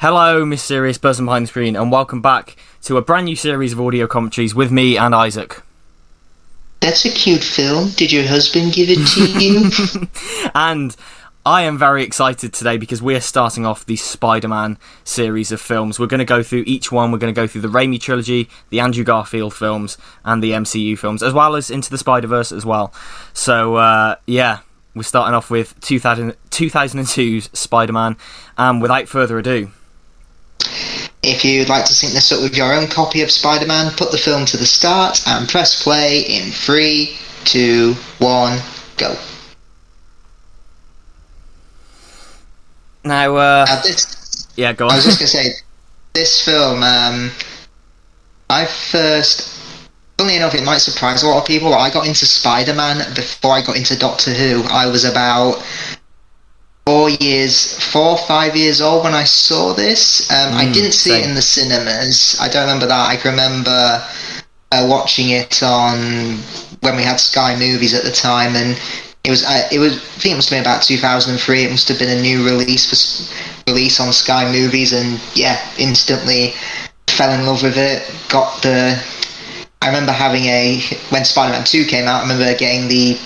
Hello, mysterious person behind the screen, and welcome back to a brand new series of audio commentaries with me and Isaac. That's a cute film. Did your husband give it to you? And I am very excited today because we are starting off the Spider-Man series of films. We're going to go through each one. We're going to go through the Raimi Trilogy, the Andrew Garfield films, and the MCU films, as well as Into the Spider-Verse as well. So, we're starting off with 2002's Spider-Man, and without further ado... If you'd like to sync this up with your own copy of Spider-Man, put the film to the start and press play in 3, 2, 1, go. Now, yeah, go on. I was just going to say, this film, funnily enough, it might surprise a lot of people, I got into Spider-Man before I got into Doctor Who. I was about 4 or 5 years old when I saw this. I didn't see it in the cinemas. I don't remember that. I can remember watching it on when we had Sky Movies at the time, and I think it must have been about 2003. It must have been a new release on Sky Movies, and yeah, instantly fell in love with it. I remember when Spider-Man 2 came out, I remember getting the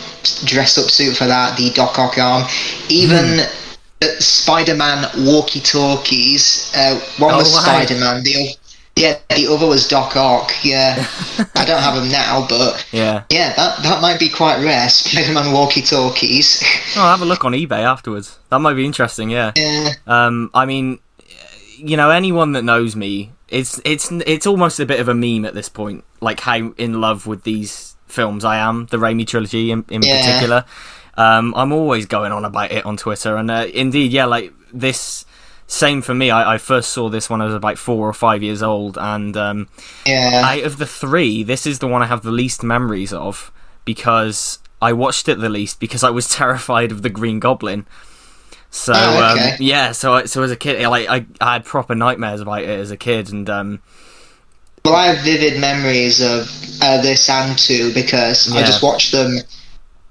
dress-up suit for that, the Doc Ock arm. Even Spider-Man walkie-talkies. One was Spider-Man, the other was Doc Ock. Yeah, I don't have them now, but yeah, that might be quite rare. Spider-Man walkie-talkies. I'll have a look on eBay afterwards. That might be interesting. Yeah. I mean, anyone that knows me, it's almost a bit of a meme at this point. Like how in love with these films I am, the Raimi Trilogy in particular. I'm always going on about it on Twitter, and indeed, yeah, like this, same for me. I first saw this when I was about 4 or 5 years old, and out of the three, this is the one I have the least memories of, because I watched it the least because I was terrified of the Green Goblin. So so as a kid, I had proper nightmares about it as a kid, and well, I have vivid memories of this and 2 because I just watched them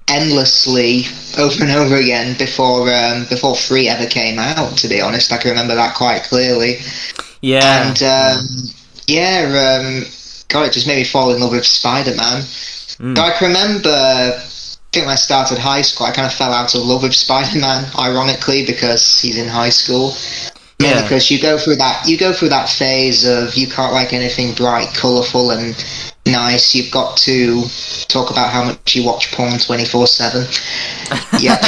endlessly over and over again before 3 ever came out, to be honest. I can remember that quite clearly. Yeah. And God, it just made me fall in love with Spider-Man. So I can remember, I think when I started high school, I kind of fell out of love with Spider-Man, ironically, because he's in high school. Yeah, because you go through that phase of you can't like anything bright, colourful, and nice. You've got to talk about how much you watch porn 24/7. Yeah.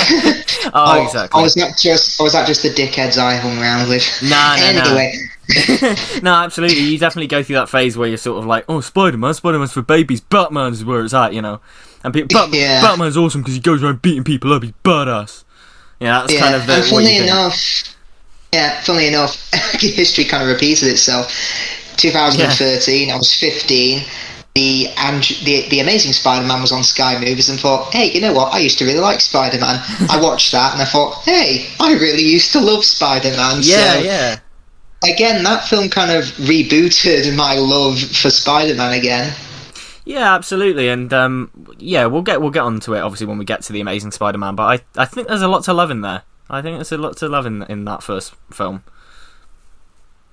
Exactly. Was that just the dickheads I hung around with? Anyway. No, absolutely. You definitely go through that phase where you're sort of like, oh, Spider-Man's for babies. Batman's where it's at, And Batman's awesome because he goes around beating people up. He's badass. Yeah, that's kind of the. Funnily enough, history kind of repeated itself. 2013, I was 15. The Amazing Spider-Man was on Sky Movies, and thought, hey, you know what? I used to really like Spider-Man. I watched that, and I thought, hey, I really used to love Spider-Man. Yeah. Again, that film kind of rebooted my love for Spider-Man again. Yeah, absolutely, and we'll get onto it obviously when we get to the Amazing Spider-Man. But I think there's a lot to love in there. I think there's a lot to love in that first film.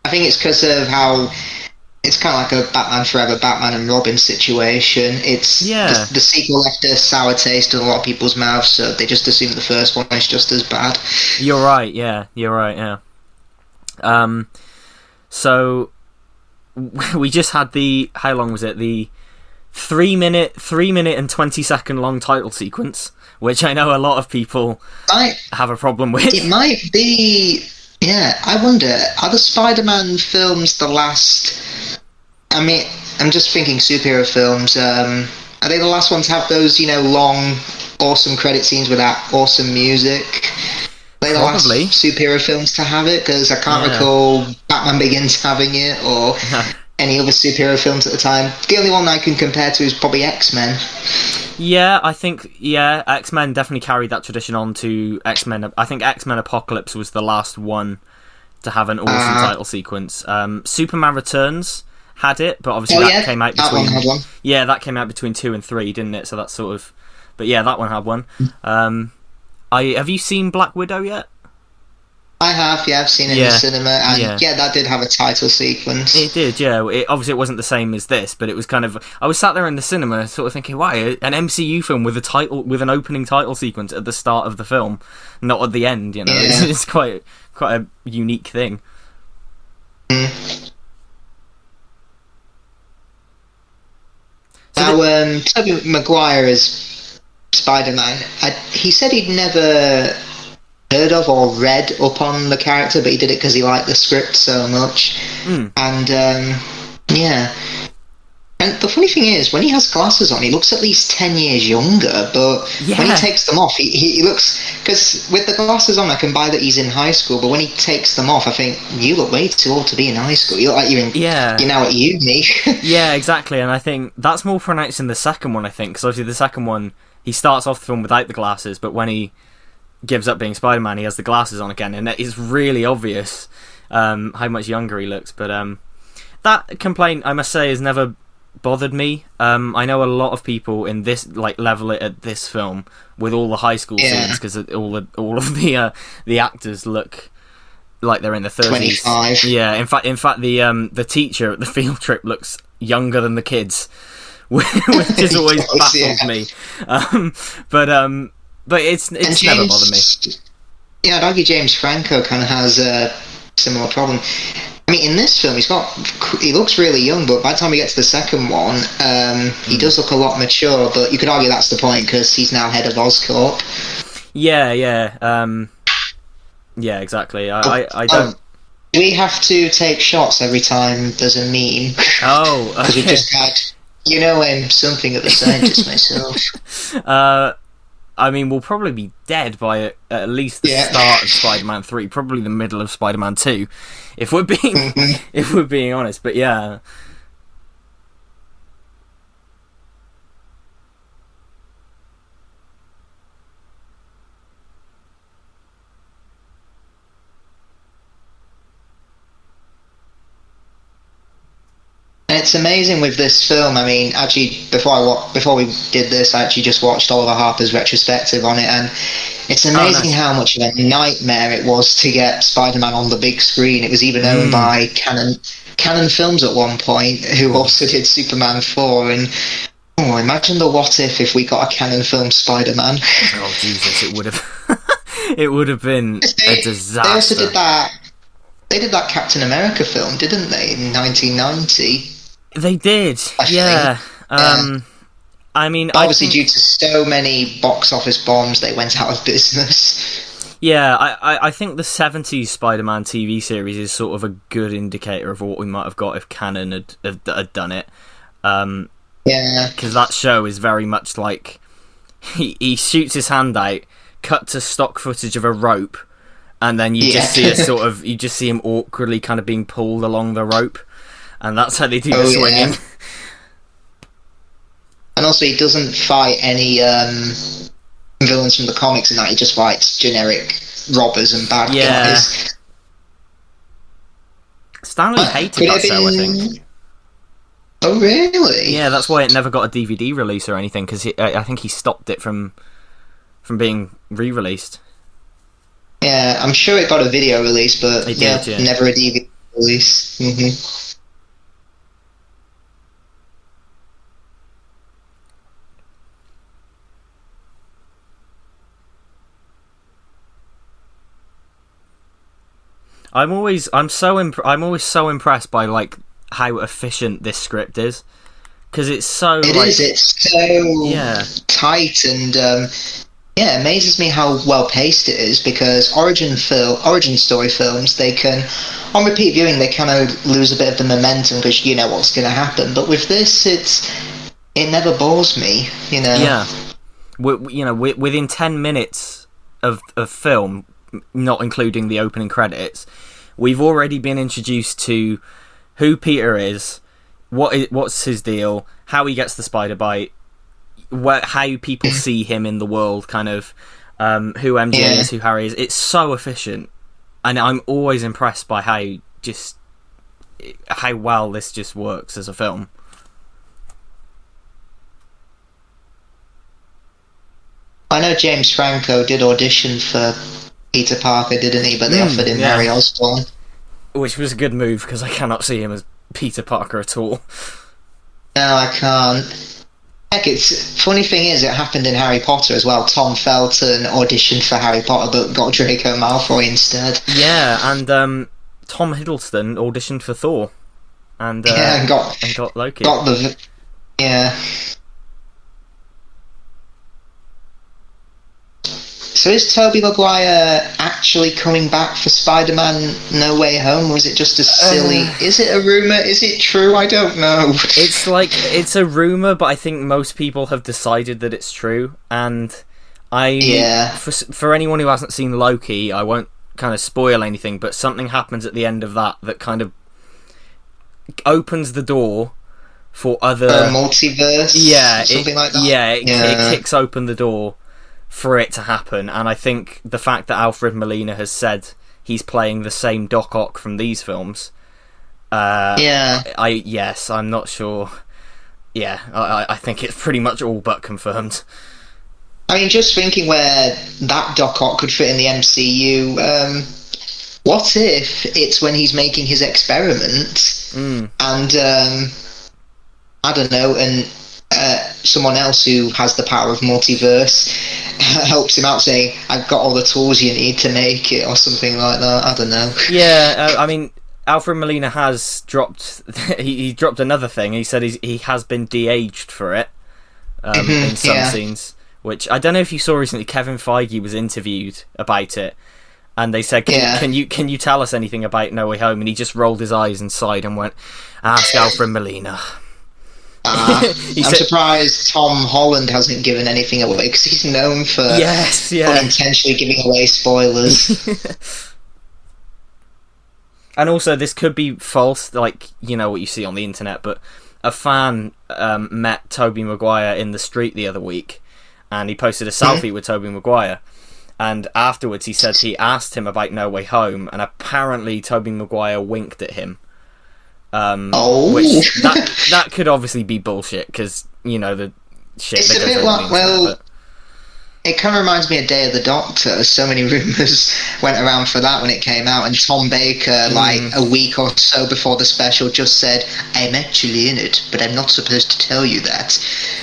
I think it's because of how it's kind of like a Batman Forever, Batman and Robin situation. The sequel left a sour taste in a lot of people's mouths, so they just assume the first one is just as bad. You're right, yeah. So we just had how long was it? The 3 minute and 20 second long title sequence, which I know a lot of people have a problem with. It might be. Yeah, I wonder, are the Spider-Man films the last... I mean, I'm just thinking superhero films. Are they the last ones to have those, long, awesome credit scenes with that awesome music? Are they the last superhero films to have it? Because I can't recall Batman Begins having it, or any other superhero films at the time. The only one I can compare to is probably X-Men. Yeah, I think, X-Men definitely carried that tradition on to X-Men. I think X-Men Apocalypse was the last one to have an awesome title sequence. Superman Returns had it, but obviously came out between... That one had one. Yeah, that came out between 2 and 3, didn't it? So that's sort of... But yeah, that one had one. Have you seen Black Widow yet? I have, yeah, I've seen it in the cinema, and yeah, that did have a title sequence. It did, yeah. Obviously, it wasn't the same as this, but it was kind of. I was sat there in the cinema, sort of thinking, "Why an MCU film with with an opening title sequence at the start of the film, not at the end?" You know, it's quite a unique thing. Now, Tobey Maguire as Spider-Man. He said he'd never heard of or read up on the character, but he did it because he liked the script so much. And yeah, and the funny thing is, when he has glasses on, he looks at least 10 years younger, but when he takes them off, he looks, because with the glasses on I can buy that he's in high school, but when he takes them off I think, you look way too old to be in high school, you look like you're now at uni. Yeah, exactly, and I think that's more pronounced in the second one, I think, because obviously the second one, he starts off the film without the glasses, but when he gives up being Spider-Man, he has the glasses on again, and it's really obvious how much younger he looks. But that complaint, I must say, has never bothered me. I know a lot of people in this level it at this film with all the high school scenes, because all of the actors look like they're in their 30s. 25. Yeah, in fact, the teacher at the field trip looks younger than the kids, which has always baffled me. But it's never bothered me. Yeah, I'd argue James Franco kind of has a similar problem. I mean, in this film, he looks really young, but by the time we get to the second one, he does look a lot mature. But you could argue that's the point, because he's now head of Oscorp. Yeah, exactly. I don't. We have to take shots every time there's a meme. Oh, okay. Because we just had, something at the scientist myself. I mean, we'll probably be dead by at least the start of Spider-Man 3, probably the middle of Spider-Man 2, if we're being honest. But yeah. It's amazing with this film. I mean, actually, before we did this, I actually just watched Oliver Harper's retrospective on it, and it's amazing how much of a nightmare it was to get Spider-Man on the big screen. It was even owned by Canon Films at one point, who also did Superman 4, and imagine the what if we got a Canon film Spider-Man. Oh Jesus, it would have it would have been a disaster. They also did that. They did that Captain America film, didn't they, in 1990? They did, yeah. I mean, obviously, due to so many box office bombs, they went out of business. Yeah, I think the 70s Spider-Man TV series is sort of a good indicator of what we might have got if Canon had done it. Because that show is very much like he shoots his hand out, cut to stock footage of a rope, and then you just see him awkwardly kind of being pulled along the rope. And that's how they do the swinging. And also, he doesn't fight any villains from the comics in that. He just fights generic robbers and bad guys. Stanley hated that show, I think. Oh, really? Yeah, that's why it never got a DVD release or anything, because I think he stopped it from being re-released. Yeah, I'm sure it got a video release, but never a DVD release. Mm-hmm. I'm always so impressed by like how efficient this script is, because it's so it's so tight, and it amazes me how well paced it is, because origin story films, they can, on repeat viewing, they kind of lose a bit of the momentum because you know what's going to happen, but with this it never bores me, within 10 minutes of film, not including the opening credits, we've already been introduced to who Peter is, what's his deal, how he gets the spider bite, how people see him in the world, kind of who MJ is, who Harry is. It's so efficient, and I'm always impressed by how well this just works as a film. I know James Franco did audition for Peter Parker, didn't he? But they offered him Harry Osborn. Which was a good move, because I cannot see him as Peter Parker at all. No, I can't. Heck, funny thing is, it happened in Harry Potter as well. Tom Felton auditioned for Harry Potter, but got Draco Malfoy instead. Yeah, and Tom Hiddleston auditioned for Thor. And got Loki. Yeah. So is Tobey Maguire actually coming back for Spider-Man No Way Home, or is it just a silly... is it a rumour? Is it true? I don't know. It's a rumour, but I think most people have decided that it's true, and for anyone who hasn't seen Loki, I won't kind of spoil anything, but something happens at the end of that kind of opens the door for other... multiverse? Yeah. Something like that? Yeah, it kicks open the door for it to happen, and I think the fact that Alfred Molina has said he's playing the same Doc Ock from these films, I'm not sure. Yeah, I think it's pretty much all but confirmed. I mean, just thinking where that Doc Ock could fit in the MCU, what if it's when he's making his experiments and I don't know, and someone else who has the power of multiverse helps him out, saying, I've got all the tools you need to make it, or something like that. I don't know. Yeah, I mean, Alfred Molina has dropped... he dropped another thing. He said he has been de-aged for it in some scenes, which I don't know if you saw recently. Kevin Feige was interviewed about it, and they said, can you tell us anything about No Way Home? And he just rolled his eyes and sighed and went, ask Alfred Molina. I'm surprised Tom Holland hasn't given anything away, because he's known for unintentionally giving away spoilers. And also, this could be false, like, you know what you see on the internet, but a fan met Tobey Maguire in the street the other week, and he posted a selfie with Tobey Maguire, and afterwards he said he asked him about No Way Home, and apparently Tobey Maguire winked at him. Which that could obviously be bullshit, because you know the shit. It's a bit like, it kind of reminds me of Day of the Doctor. So many rumours went around for that when it came out, and Tom Baker, like a week or so before the special, just said, "I'm actually in it, but I'm not supposed to tell you that."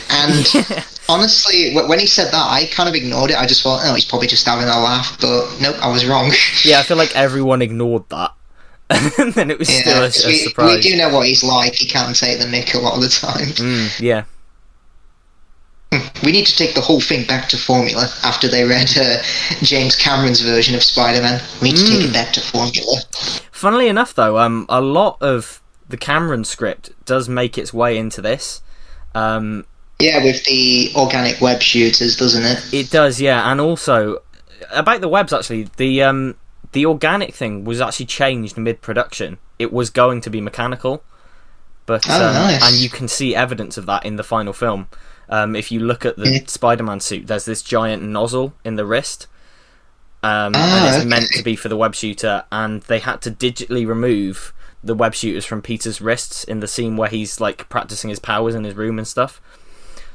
And honestly, when he said that, I kind of ignored it. I just thought, oh, he's probably just having a laugh. But nope, I was wrong. Yeah, I feel like everyone ignored that. And then it was still a surprise. We do know what he's like. He can't take the mick a lot of the time. Yeah. We need to take the whole thing back to formula after they read James Cameron's version of Spider-Man. We need to take it back to formula. Funnily enough, though, a lot of the Cameron script does make its way into this. Yeah, with the organic web shooters, doesn't it? It does, yeah. And also, about the webs, actually, the organic thing was actually changed mid-production. It was going to be mechanical, but nice. And you can see evidence of that in the final film. If you look at the Spider-Man suit, there's this giant nozzle in the wrist, and it's meant to be for the web shooter, and they had to digitally remove the web shooters from Peter's wrists in the scene where he's like practicing his powers in his room and stuff.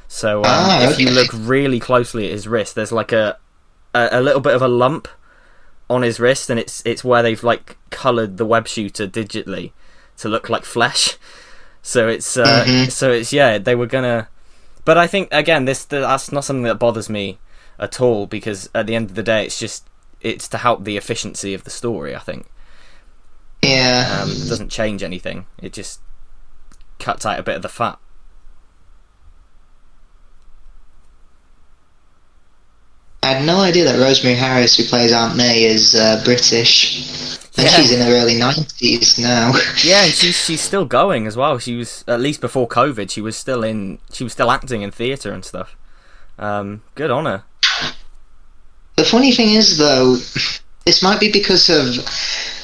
So if you look really closely at his wrist, there's like a little bit of a lump on his wrist, and it's where they've like coloured the web shooter digitally to look like flesh. So it's they were gonna, but I think again that's not something that bothers me at all, because at the end of the day it's to help the efficiency of the story, I think. It doesn't change anything, it just cuts out a bit of the fat. I had no idea that Rosemary Harris, who plays Aunt May, is British. And she's in her early 90s now. Yeah, and she's still going as well. She was, at least before COVID, she was still acting in theatre and stuff. Good on her. The funny thing is, though, this might be because of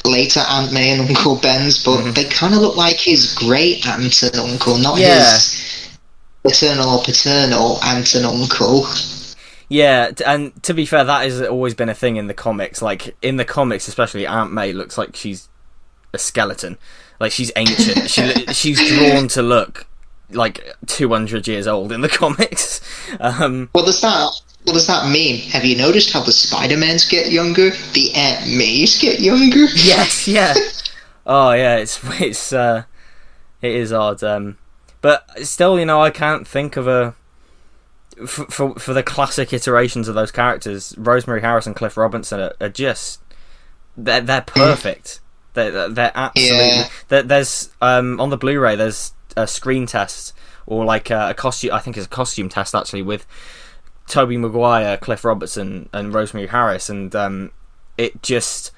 later Aunt May and Uncle Ben's, but they kind of look like his great aunt and uncle, not his maternal or paternal aunt and uncle. Yeah, and to be fair, that has always been a thing in the comics. Like, in the comics especially, Aunt May looks like she's a skeleton. Like, she's ancient. She's drawn to look like 200 years old in the comics. Well, there's that. what does that mean? Have you noticed how the Spider-Mans get younger? The Aunt Mays get younger? Yes, yeah. Oh, yeah, it is odd. But still, I can't think of a... For the classic iterations of those characters, Rosemary Harris and Cliff Robinson are just... They're perfect. They're absolutely... Yeah. There's on the Blu-ray, there's a screen test, or like a costume... I think it's a costume test, actually, with Tobey Maguire, Cliff Robertson, and Rosemary Harris, and it just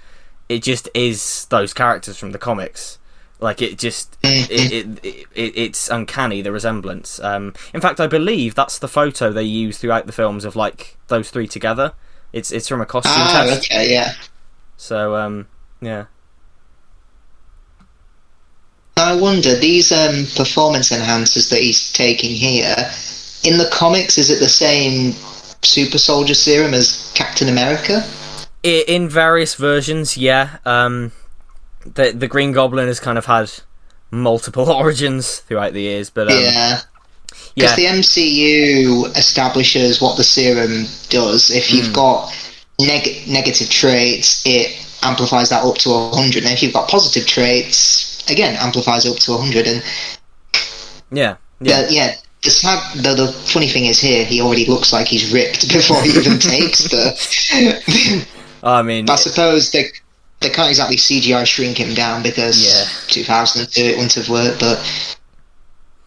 is those characters from the comics. Like, it's uncanny, the resemblance. In fact, I believe that's the photo they use throughout the films of, like, those three together. It's from a costume test. Okay, yeah. So, yeah. I wonder, these performance enhancers that he's taking here, in the comics, is it the same super soldier serum as Captain America? In various versions, yeah. The Green Goblin has kind of had multiple origins throughout the years, but yeah, because the MCU establishes what the serum does. If you've got negative traits, it amplifies that up to 100, and if you've got positive traits, again, amplifies up to 100. And the funny thing is here, he already looks like he's ripped before he even takes the... I mean... I suppose they can't exactly CGI shrink him down because 2002 it wouldn't have worked, but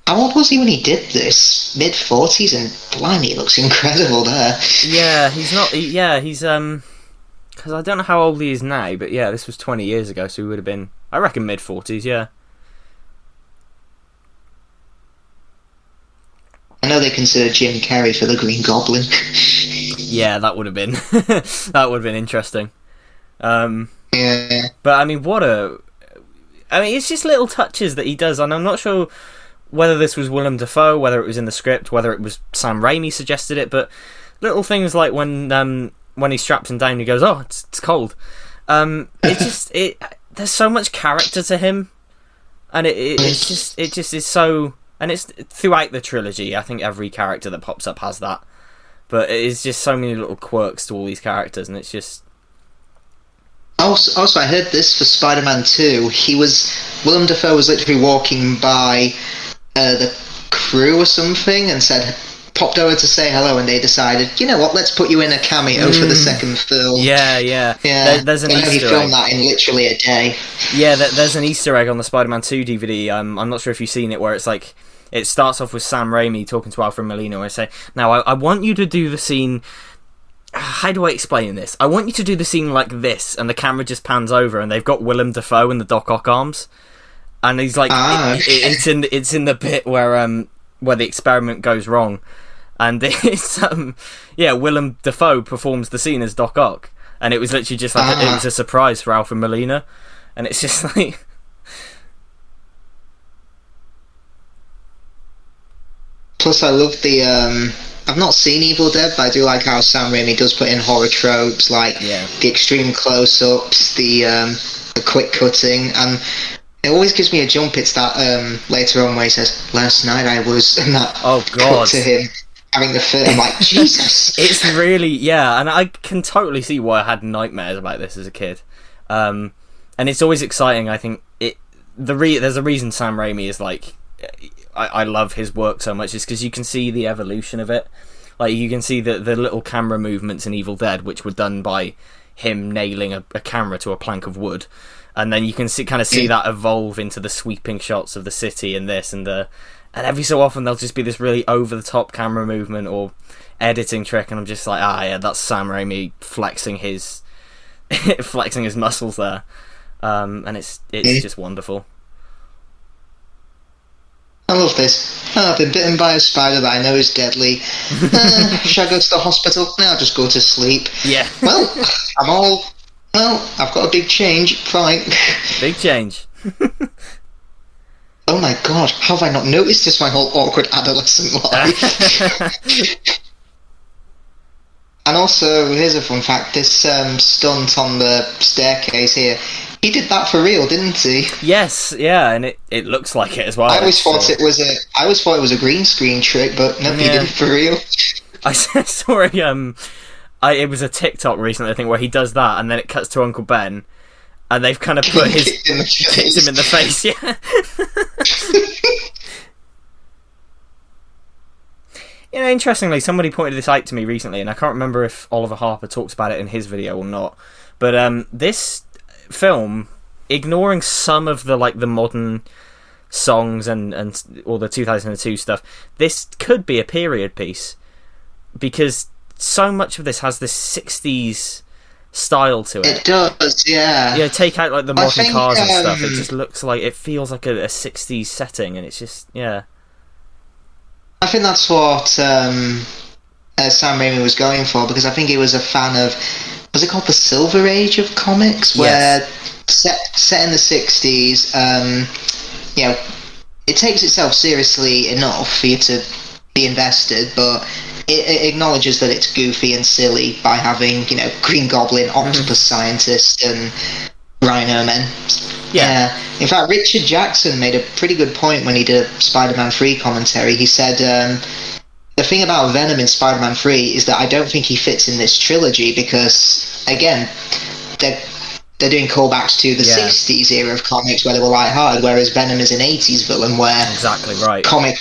how old was he when he did this? Mid-40s, and blimey, he looks incredible there. Yeah, he's not... he's... Because I don't know how old he is now, but yeah, this was 20 years ago, so he would have been, I reckon, mid-40s, yeah. I know they consider Jim Carrey for the Green Goblin. Yeah, that would have been... that would have been interesting. Yeah. But, I mean, it's just little touches that he does, and I'm not sure whether this was Willem Dafoe, whether it was in the script, whether it was Sam Raimi suggested it, but little things like when he straps him down, he goes, "Oh, it's cold." There's so much character to him, and it just is so, and it's throughout the trilogy. I think every character that pops up has that, but it is just so many little quirks to all these characters, and it's just. Also, I heard this for Spider-Man 2. Willem Dafoe was literally walking by the crew or something and popped over to say hello, and they decided, you know what, let's put you in a cameo for the second film. Yeah. There's an Easter egg. He filmed that in literally a day. Yeah, there's an Easter egg on the Spider-Man 2 DVD. I'm not sure if you've seen it, where it's like, it starts off with Sam Raimi talking to Alfred Molina, and I say, now I want you to do the scene... How do I explain this? I want you to do the scene like this, and the camera just pans over, and they've got Willem Dafoe in the Doc Ock arms, and he's like, it's in the bit where the experiment goes wrong, and it's Willem Dafoe performs the scene as Doc Ock, and it was literally just like it was a surprise for Alfred Molina, and it's just like. Plus, I love the. I've not seen Evil Dead, but I do like how Sam Raimi does put in horror tropes, like the extreme close-ups, the quick cutting, and it always gives me a jump. It's that later on where he says, "Last night I was," and that cut to him having the film. I'm like, Jesus. It's really, and I can totally see why I had nightmares about this as a kid. And it's always exciting. I think there's a reason Sam Raimi is like. I love his work so much, is because you can see the evolution of it. Like, you can see the little camera movements in Evil Dead, which were done by him nailing a camera to a plank of wood, and then you can see that evolve into the sweeping shots of the city and this and every so often there'll just be this really over the top camera movement or editing trick, and I'm just like, that's Sam Raimi flexing his muscles there, and it's just wonderful. I love this. I've been bitten by a spider that I know is deadly. Should I go to the hospital? No, I'll just go to sleep. Yeah. Well, I've got a big change. Fine. Big change. Oh my god, how have I not noticed this my whole awkward adolescent life? And also, here's a fun fact, this stunt on the staircase here, he did that for real, didn't he? Yes, yeah, and it looks like it as well. I always thought it was a green screen trick, but no, he did it for real. I saw it was a TikTok recently, I think, where he does that, and then it cuts to Uncle Ben, and they've kind of put kicked him in the face. Yeah. You know, interestingly, somebody pointed this out to me recently, and I can't remember if Oliver Harper talks about it in his video or not. But this film, ignoring some of the modern songs and all the 2002 stuff, this could be a period piece, because so much of this has this 60s style to it. It does, yeah. Yeah, take out the modern cars and stuff. It just looks like, it feels like a 60s setting, and it's just, yeah. I think that's what Sam Raimi was going for, because I think he was a fan of, was it called the Silver Age of comics, where set in the 60s, it takes itself seriously enough for you to be invested, but it acknowledges that it's goofy and silly by having, Green Goblin, Octopus Scientist, and Rhino Men. Yeah. In fact, Richard Jackson made a pretty good point when he did a Spider-Man 3 commentary. He said, the thing about Venom in Spider-Man 3 is that I don't think he fits in this trilogy, because, again, they're doing callbacks to the 60s era of comics where they were lighthearted, whereas Venom is an 80s villain where exactly right. comic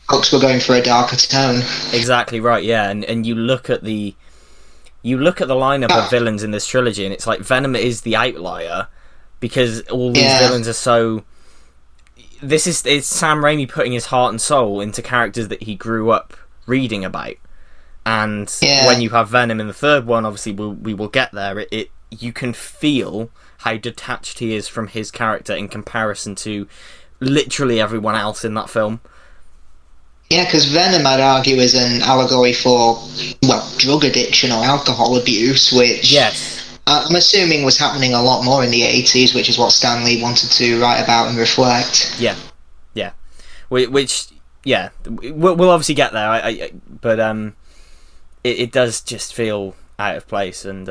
books were going for a darker tone. Exactly right, yeah. And you look at the lineup of villains in this trilogy, and it's like Venom is the outlier, because all these villains are so... It's Sam Raimi putting his heart and soul into characters that he grew up reading about. And when you have Venom in the third one, obviously we will get there, you can feel how detached he is from his character in comparison to literally everyone else in that film. Yeah, because Venom, I'd argue, is an allegory for, drug addiction or alcohol abuse, which... Yes. I'm assuming was happening a lot more in the 80s, which is what Stan Lee wanted to write about and reflect. Yeah. Which, we'll obviously get there, but it does just feel out of place, and...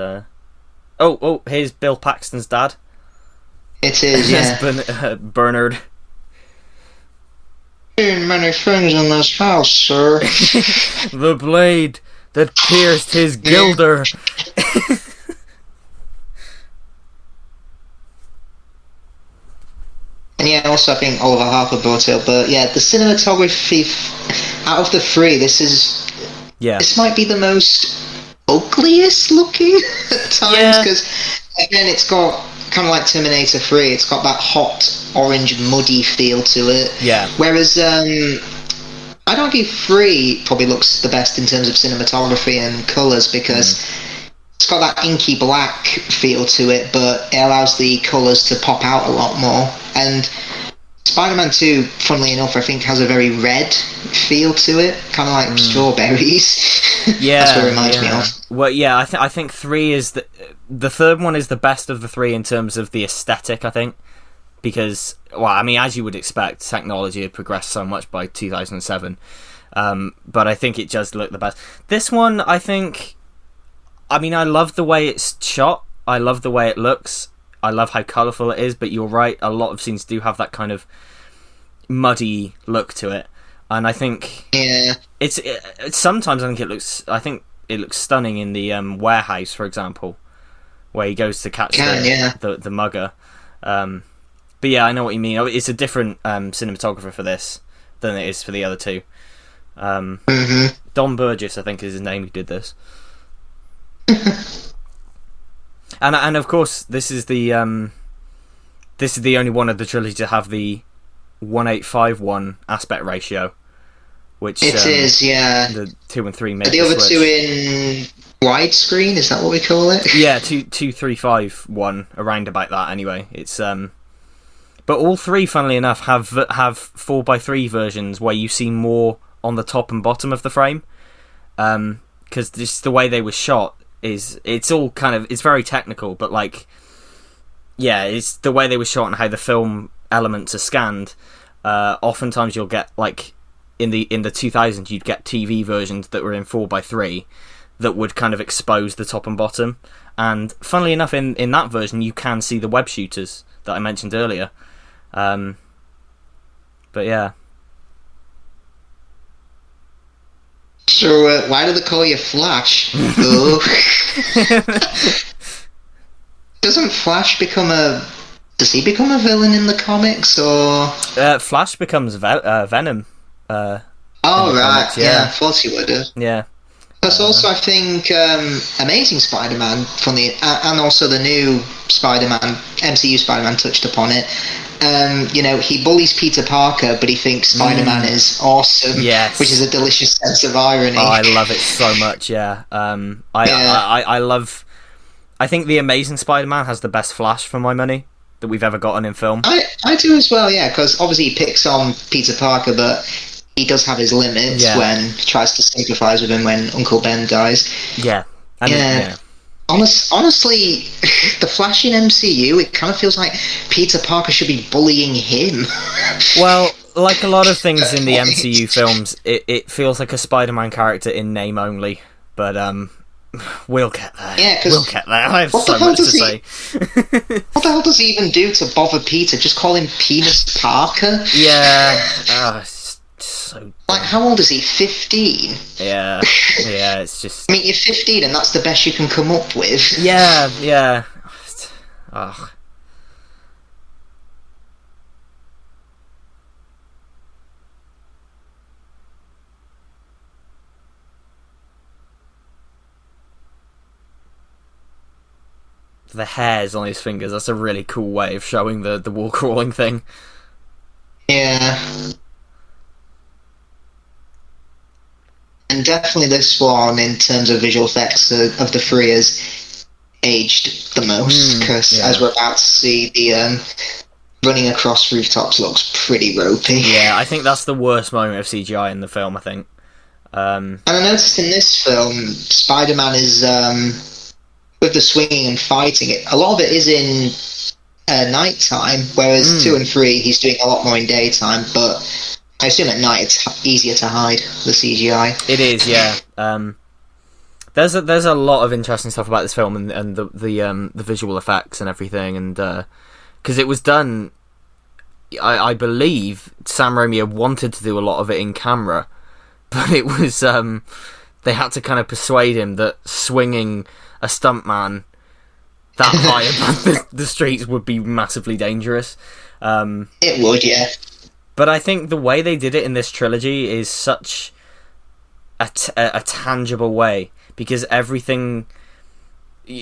here's Bill Paxton's dad. It is, yeah. Bernard. Many things in this house, sir. The blade that pierced his gilder. And also I think Oliver Harper brought it up, but the cinematography out of the three, this might be the most ugliest looking at times, because again, it's got kind of like Terminator 3, it's got that hot, orange, muddy feel to it. Yeah. Whereas I'd argue 3 probably looks the best in terms of cinematography and colours, because it's got that inky black feel to it, but it allows the colours to pop out a lot more. And Spider-Man 2, funnily enough, I think has a very red feel to it, kind of like strawberries. Yeah, that's what it reminds me of. Well, yeah, I think 3 is the third one is the best of the 3 in terms of the aesthetic, I think, because, as you would expect, technology had progressed so much by 2007, but I think it does look the best. This one, I think, I love the way it's shot, I love the way it looks, I love how colourful it is, but you're right, a lot of scenes do have that kind of muddy look to it, and I think it's sometimes I think it looks stunning in the warehouse, for example, where he goes to catch the mugger. But yeah, I know what you mean. It's a different cinematographer for this than it is for the other two. Don Burgess, I think, is his name, who did this. And of course, this is the only one of the trilogy to have the 1:8:5:1 aspect ratio, which it is, the 2 and 3 make the other two in widescreen. Is that what we call it? Yeah, 2:3:5:1, around about that. Anyway, it's but all 3, funnily enough, have 4:3 versions where you see more on the top and bottom of the frame, because just the way they were shot. It's all kind of, it's very technical, but it's the way they were shot and how the film elements are scanned. Oftentimes you'll get in the 2000s you'd get TV versions that were in 4:3 that would kind of expose the top and bottom, and funnily enough in that version you can see the web shooters that I mentioned earlier, but So, why do they call you Flash? Oh. Doesn't Flash become a... Does he become a villain in the comics, or...? Flash becomes Venom. Oh, right, comics, yeah, I thought he would have. Yeah. Plus, also, I think Amazing Spider-Man, funny, and also the new Spider-Man, MCU Spider-Man touched upon it. He bullies Peter Parker, but he thinks Spider-Man is awesome. Yes. Which is a delicious sense of irony. Oh, I love it so much, yeah. I love... I think the Amazing Spider-Man has the best Flash for my money that we've ever gotten in film. I do as well, yeah, because obviously he picks on Peter Parker, but he does have his limits when he tries to sympathise with him when Uncle Ben dies. Yeah. Honestly, the Flash in MCU, it kind of feels like Peter Parker should be bullying him. Well, like a lot of things in the MCU films, it feels like a Spider-Man character in name only, but we'll get there. Yeah, we'll get there. I have so much to say. What the hell does he even do to bother Peter? Just call him Penis Parker? Yeah. It's so... Like, how old is he? 15? Yeah, it's just... I mean, you're 15 and that's the best you can come up with. Yeah. Ugh. The hairs on his fingers, that's a really cool way of showing the wall crawling thing. Yeah. And definitely this one, in terms of visual effects of the three, has aged the most, because as we're about to see, the running across rooftops looks pretty ropey. Yeah, I think that's the worst moment of CGI in the film, I think. And I noticed in this film, Spider-Man is... with the swinging and fighting, a lot of it is in night time, whereas 2 and 3 he's doing a lot more in daytime. But I assume at night it's easier to hide the CGI. It is, yeah. There's a lot of interesting stuff about this film and the visual effects and everything, and because it was done, I believe Sam Raimi wanted to do a lot of it in camera, but it was they had to kind of persuade him that swinging a stuntman that high above the streets would be massively dangerous. It would, yeah. But I think the way they did it in this trilogy is such a tangible way, because everything,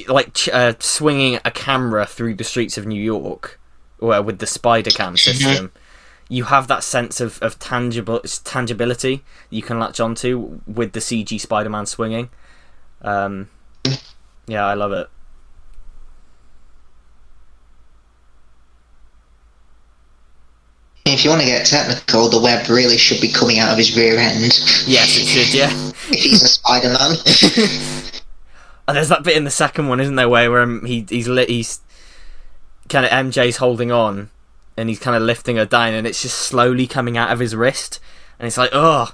like swinging a camera through the streets of New York, with the Spider-Cam system, you have that sense of tangibility you can latch onto with the CG Spider-Man swinging. Yeah, I love it. If you want to get technical, the web really should be coming out of his rear end. Yes, it should, yeah. If he's a Spider-Man. And there's that bit in the second one, isn't there, where he's kind of MJ's holding on, and he's kind of lifting her down, and it's just slowly coming out of his wrist, and it's like, yeah,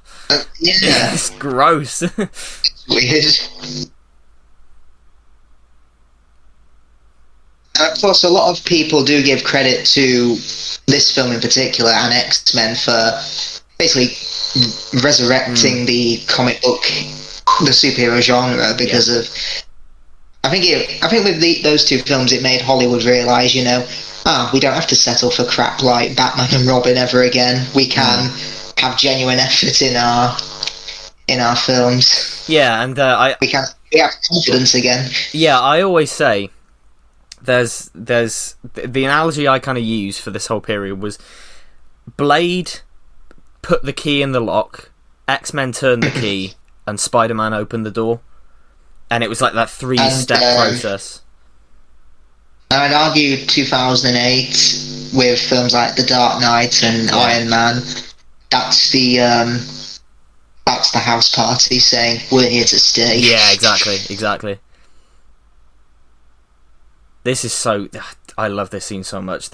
it's gross. It's weird. Plus, a lot of people do give credit to this film in particular and X-Men for basically resurrecting the comic book, the superhero genre, because of. I think with those two films, it made Hollywood realise, we don't have to settle for crap like Batman and Robin ever again. We can have genuine effort in our films. Yeah, and we have confidence again. Yeah, I always say. There's the analogy I kind of used for this whole period was Blade put the key in the lock, X-Men turned the key, and Spider-Man opened the door, and it was like that 3-step process. I'd argue 2008 with films like The Dark Knight and Iron Man. That's the house party saying we're here to stay. Yeah, exactly. This is so... I love this scene so much.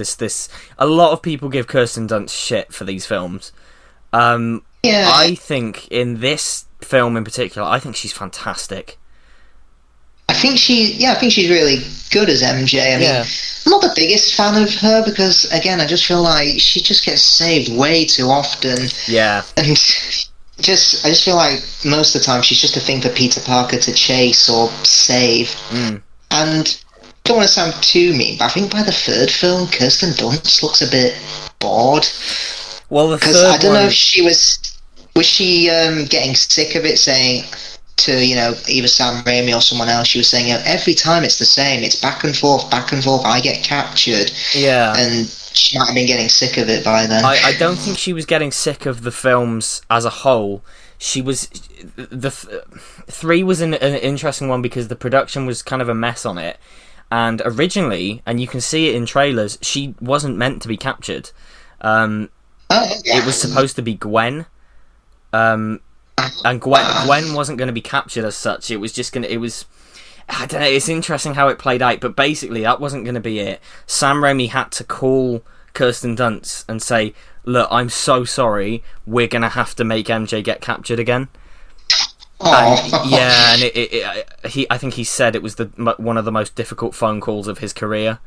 A lot of people give Kirsten Dunst shit for these films. I think in this film in particular, I think she's fantastic. I think she's really good as MJ. I mean, I'm not the biggest fan of her because, again, I just feel like she just gets saved way too often. Yeah. And I just feel like most of the time she's just a thing for Peter Parker to chase or save. And I don't want to sound too mean, but I think by the third film, Kirsten Dunst looks a bit bored. Well, because I don't know if she was she getting sick of it, saying to either Sam Raimi or someone else. She was saying every time it's the same. It's back and forth, back and forth. I get captured. Yeah, and she might have been getting sick of it by then. I don't think she was getting sick of the films as a whole. She was three was an interesting one because the production was kind of a mess on it, and originally, and you can see it in trailers, she wasn't meant to be captured. It was supposed to be Gwen, and Gwen wasn't going to be captured as such. It was just going to. It was. I don't know. It's interesting how it played out, but basically that wasn't going to be it. Sam Raimi had to call Kirsten Dunst and say, "Look, I'm so sorry. We're going to have to make MJ get captured again." And, yeah, and I think he said it was one of the most difficult phone calls of his career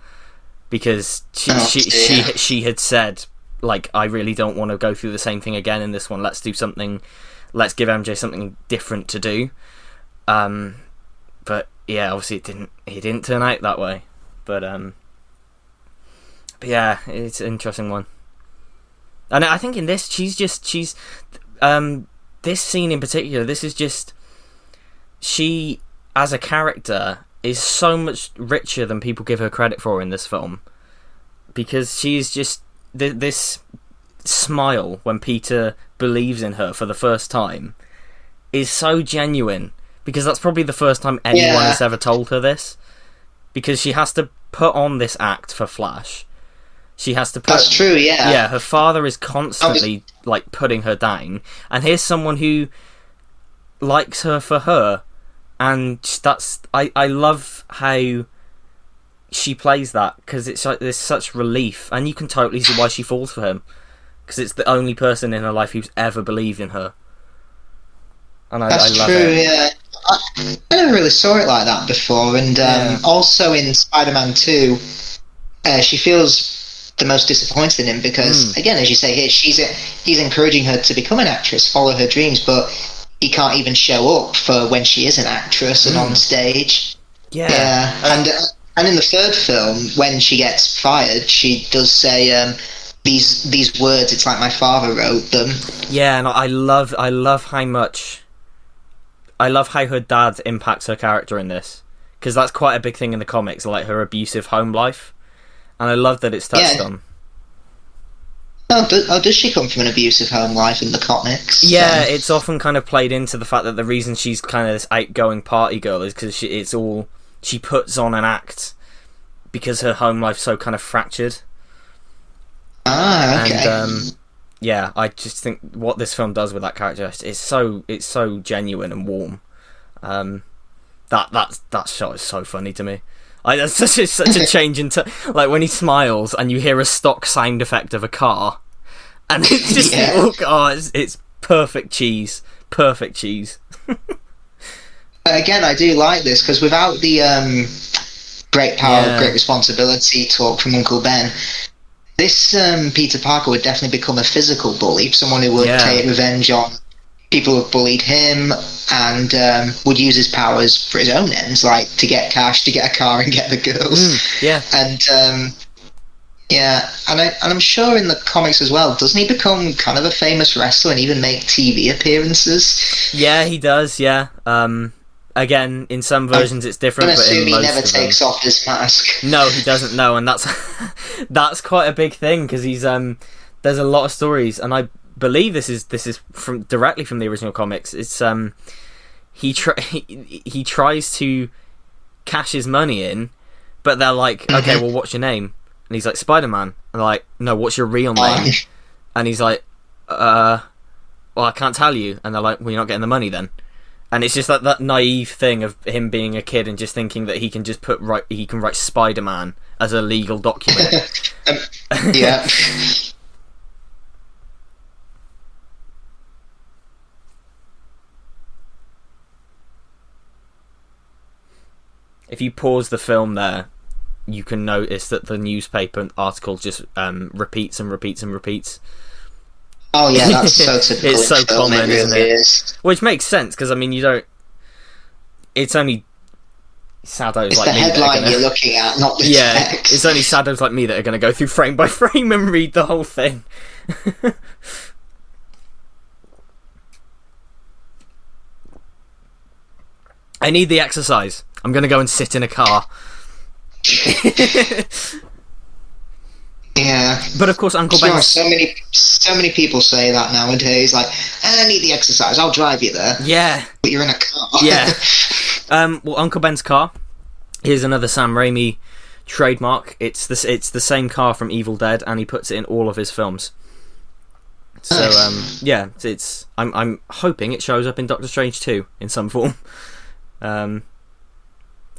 because she had said, like, I really don't want to go through the same thing again in this one. Let's do something. Let's give MJ something different to do. But yeah, obviously it didn't turn out that way. But yeah, it's an interesting one. And I think in this, she's this scene in particular, this is just, she as a character is so much richer than people give her credit for in this film, because she's just this smile when Peter believes in her for the first time is so genuine, because that's probably the first time anyone has ever told her this, because she has to put on this act for Flash. She has to put... That's true, yeah. Yeah, her father is constantly like putting her down, and here's someone who likes her for her, and that's... I love how she plays that, because it's like there's such relief, and you can totally see why she falls for him, because it's the only person in her life who's ever believed in her. And I love true, it. Yeah. I never really saw it like that before, and also in Spider-Man 2, she feels the most disappointed in him because, again, as you say here, he's encouraging her to become an actress, follow her dreams, but he can't even show up for when she is an actress and on stage. Yeah. And in the third film, when she gets fired, she does say these words. It's like my father wrote them. Yeah, and I love how much. I love how her dad impacts her character in this, because that's quite a big thing in the comics, like her abusive home life, and I love that it's touched on. Does she come from an abusive home life in the comics? Yeah, it's often kind of played into the fact that the reason she's kind of this outgoing party girl is because she puts on an act because her home life's so kind of fractured. Okay. And yeah, I just think what this film does with that character is so genuine and warm. That shot is so funny to me. That's such a change into, like, when he smiles and you hear a stock sound effect of a car, and it's just it's perfect cheese. Again, I do like this because without the great power, great responsibility talk from Uncle Ben, this Peter Parker would definitely become a physical bully, someone who would take revenge on people who have bullied him, and would use his powers for his own ends, like to get cash, to get a car, and get the girls. And I'm sure in the comics as well, doesn't he become kind of a famous wrestler and even make TV appearances? Yeah, he does. Yeah. Again, in some versions it's different. I'm assuming he never takes off his mask. No, he doesn't. No, and that's quite a big thing, because he's there's a lot of stories, and I believe this is directly from the original comics. It's he tries to cash his money in, but they're like, okay, well, what's your name? And he's like, Spider-Man. And they're like, no, what's your real name? And he's like, well, I can't tell you. And they're like, well, you're not getting the money then. And it's just like that naive thing of him being a kid and just thinking that he can just he can write Spider-Man as a legal document. Yeah. If you pause the film there, you can notice that the newspaper article just repeats and repeats and repeats. Oh yeah, that's so typical. It's so common, it isn't really it? is. Which makes sense, because I mean, you don't. It's only saddos It's like the me that are headline gonna... you're looking at, not the Yeah, text. it's only saddos like me that are going to go through frame by frame and read the whole thing. I need the exercise. I'm going to go and sit in a car. Yeah. But of course, Uncle To be Ben... honest, so many people say that nowadays. Like, I need the exercise. I'll drive you there. Yeah. But you're in a car. Yeah. Well, Uncle Ben's car. Here's another Sam Raimi trademark. It's the same car from Evil Dead, and he puts it in all of his films. So Nice. yeah, it's I'm hoping it shows up in Doctor Strange 2 in some form.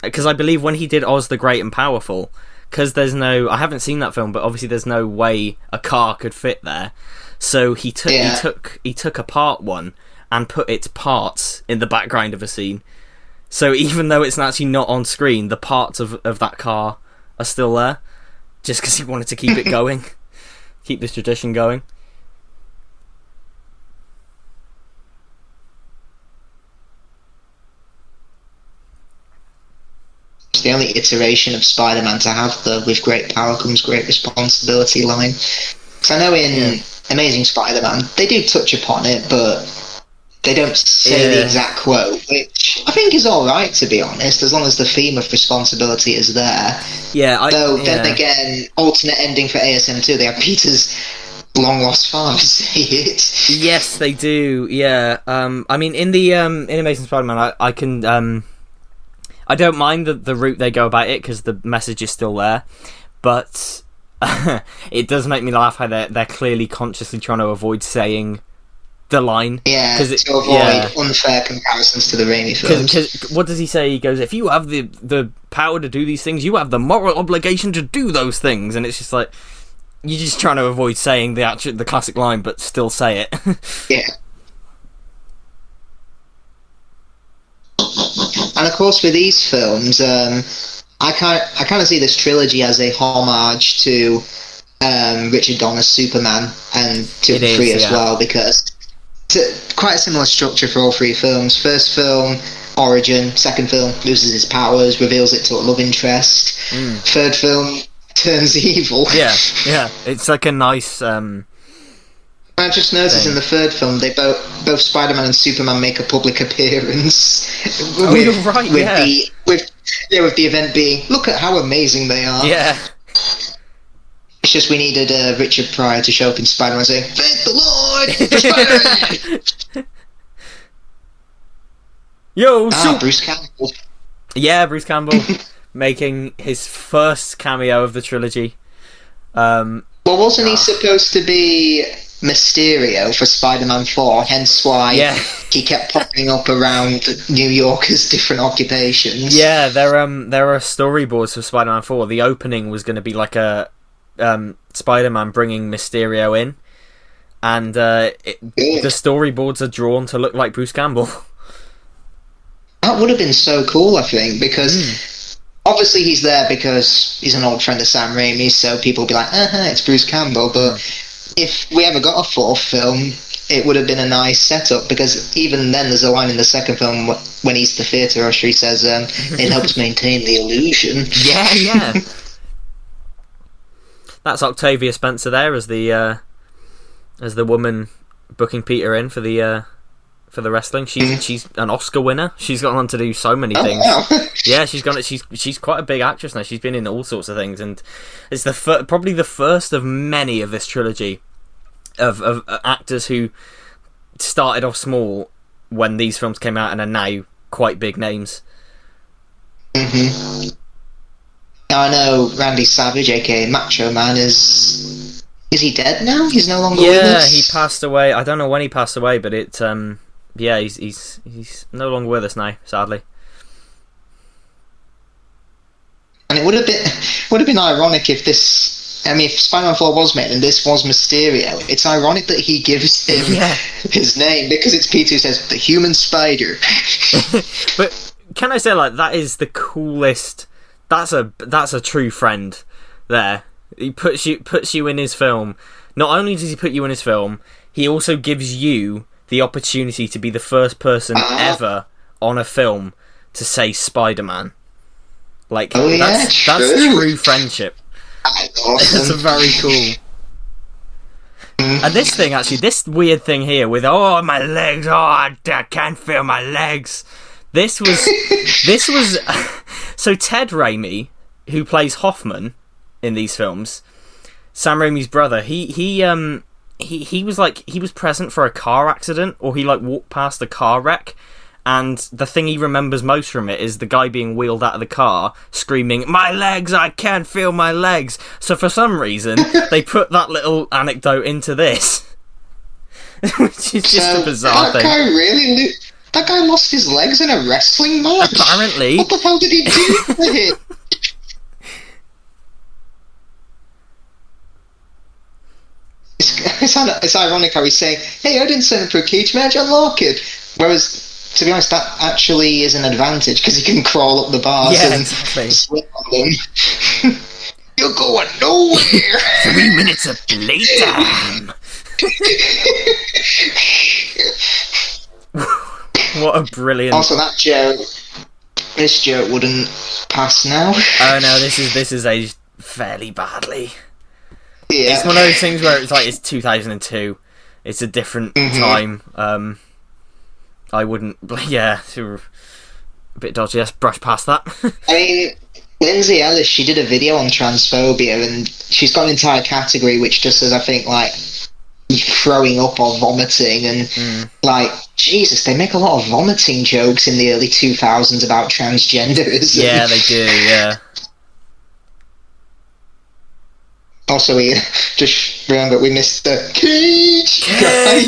Because I believe when he did Oz the Great and Powerful, because I haven't seen that film, but obviously there's no way a car could fit there. So he took apart one and put its parts in the background of a scene. So even though it's actually not on screen, the parts of that car are still there, just because he wanted to keep it going, keep this tradition going. It's the only iteration of Spider-Man to have the "with great power comes great responsibility" line. Because I know in Amazing Spider-Man they do touch upon it, but they don't say the exact quote, which I think is alright, to be honest, as long as the theme of responsibility is there. Yeah, Then again, alternate ending for ASM2, they have Peter's long-lost father say it. Yes, they do, yeah. I mean, in the in Amazing Spider-Man, I can... I don't mind the route they go about it, because the message is still there, but it does make me laugh how they're clearly consciously trying to avoid saying the line. Yeah, to avoid unfair comparisons to the Raimi films. Because what does he say? He goes, if you have the power to do these things, you have the moral obligation to do those things. And it's just like, you're just trying to avoid saying the classic line, but still say it. Yeah. And of course, with these films, I kind of see this trilogy as a homage to Richard Donner's Superman and 2 and 3 as well, because it's quite a similar structure for all 3 films. First film, origin. Second film, loses his powers, reveals it to a love interest. Third film, turns evil. Yeah. It's like a nice... I just noticed in the third film, they both Spider-Man and Superman make a public appearance. With the event being, look at how amazing they are. Yeah. It's just we needed Richard Pryor to show up in Spider-Man saying, "Thank the Lord for Spider-Man." Yo, Bruce Campbell. Yeah, Bruce Campbell making his first cameo of the trilogy. Well, wasn't he supposed to be Mysterio for Spider-Man 4, hence why he kept popping up around New York as different occupations? Yeah, there are storyboards for Spider-Man 4. The opening was going to be like a Spider-Man bringing Mysterio in, and the storyboards are drawn to look like Bruce Campbell. That would have been so cool, I think, because obviously he's there because he's an old friend of Sam Raimi, so people will be like, it's Bruce Campbell, but if we ever got a 4th film, it would have been a nice setup, because even then there's a line in the second film when he's the theatre usher, he says, it helps maintain the illusion. Yeah. That's Octavia Spencer there as the woman booking Peter in for the wrestling. She's an Oscar winner. She's gone on to do so many things. Wow. Yeah, she's quite a big actress now. She's been in all sorts of things, and it's probably the first of many of this trilogy of actors who started off small when these films came out and are now quite big names. Now I know Randy Savage, aka Macho Man, is he dead now? He's no longer with us? Yeah, he passed away. I don't know when he passed away, but he's no longer with us now, sadly. And it would have been ironic if this... I mean, if Spider-Man 4 was made and this was Mysterio, it's ironic that he gives him his name, because it's Peter who says, the human spider. But can I say, like, that is the coolest... That's a true friend there. He puts you in his film. Not only does he put you in his film, he also gives you the opportunity to be the first person ever on a film to say Spider-Man. Like, that's true friendship. Awesome. That's very cool. And this thing, actually, this weird thing here with, oh, my legs, oh, I can't feel my legs. This was... So Ted Raimi, who plays Hoffman in these films, Sam Raimi's brother, he was present for a car accident, or he, like, walked past a car wreck, and the thing he remembers most from it is the guy being wheeled out of the car screaming, "My legs, I can't feel my legs." So for some reason, they put that little anecdote into this. Which is just a bizarre thing. That guy lost his legs in a wrestling match? Apparently. What the hell did he do for him? It's ironic how he's saying, "Hey, I didn't send him for a cage match, unlock it." Whereas, to be honest, that actually is an advantage, because he can crawl up the bars and slip on them. You're going nowhere! 3 minutes of playtime! What a brilliant... Also, this joke wouldn't pass now. Oh no, this is aged fairly badly. Yeah. It's one of those things where it's 2002. It's a different time. I wouldn't... Yeah, a bit dodgy. Let's brush past that. I mean, Lindsay Ellis, she did a video on transphobia, and she's got an entire category which just says, I think, like, throwing up or vomiting, and, like, Jesus, they make a lot of vomiting jokes in the early 2000s about transgenders. Yeah, they do, yeah. Also, we just remember we missed the cage guy.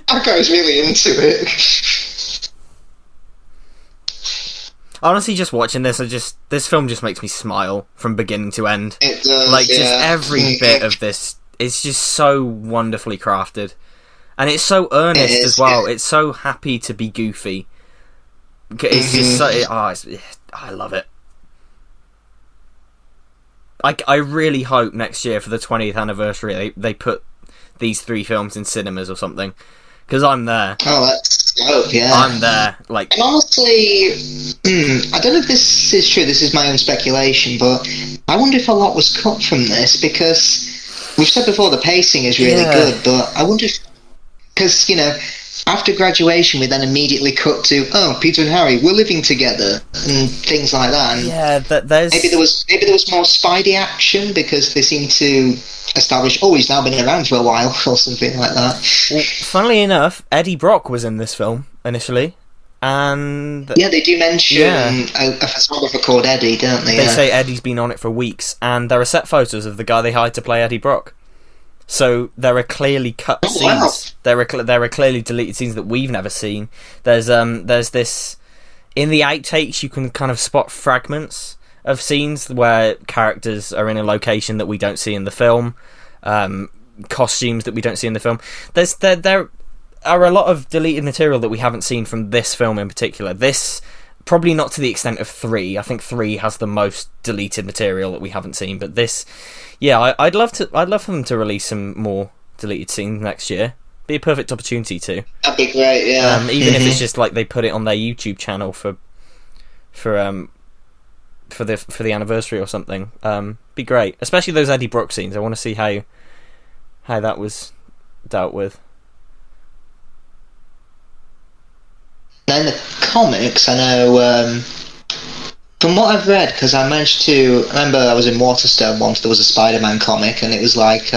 That guy was really into it. Honestly, just watching this, this film just makes me smile from beginning to end. It does, like, just every bit of this, it's just so wonderfully crafted, and it's so earnest as well. It's so happy to be goofy. It's just so. I love it. I really hope next year for the 20th anniversary they put these 3 films in cinemas or something, because I'm there. Oh, let's hope, yeah. I'm there. Like, and honestly, I don't know if this is true. This is my own speculation, but I wonder if a lot was cut from this, because we've said before the pacing is really good, but I wonder if, because, you know, after graduation we then immediately cut to, oh, Peter and Harry, we're living together, and things like that. And yeah, there's... Maybe there was more Spidey action, because they seem to establish, oh, he's now been around for a while, or something like that. Well, funnily enough, Eddie Brock was in this film initially, and... Yeah, they do mention a photographer called Eddie, don't they? They say Eddie's been on it for weeks, and there are set photos of the guy they hired to play Eddie Brock. So there are clearly cut scenes. Wow. There are clearly deleted scenes that we've never seen. There's this in the outtakes. You can kind of spot fragments of scenes where characters are in a location that we don't see in the film, costumes that we don't see in the film. There are a lot of deleted material that we haven't seen from this film in particular. This probably not to the extent of 3. I think 3 has the most deleted material that we haven't seen, but this. Yeah, I'd love for them to release some more deleted scenes next year. Be a perfect opportunity to. That'd be great, yeah. Even if it's just like they put it on their YouTube channel for the anniversary or something. Be great, especially those Eddie Brock scenes. I want to see how that was dealt with. Now in the comics, I know. From what I've read, because I managed to remember, I was in Waterstone once. There was a Spider-Man comic, and it was like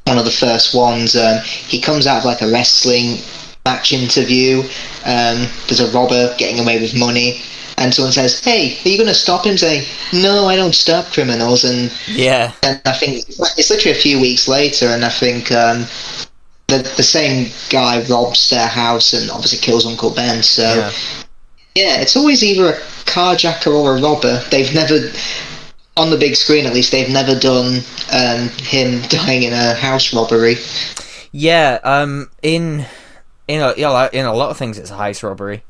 one of the first ones. He comes out of like a wrestling match interview. There's a robber getting away with money, and someone says, "Hey, are you going to stop him?" Saying, "No, I don't stop criminals." And and I think it's literally a few weeks later, and I think the same guy robs their house and obviously kills Uncle Ben. So. Yeah, it's always either a carjacker or a robber. They've never, on the big screen at least, they've never done him dying in a house robbery. Yeah, in a lot of things it's a house robbery.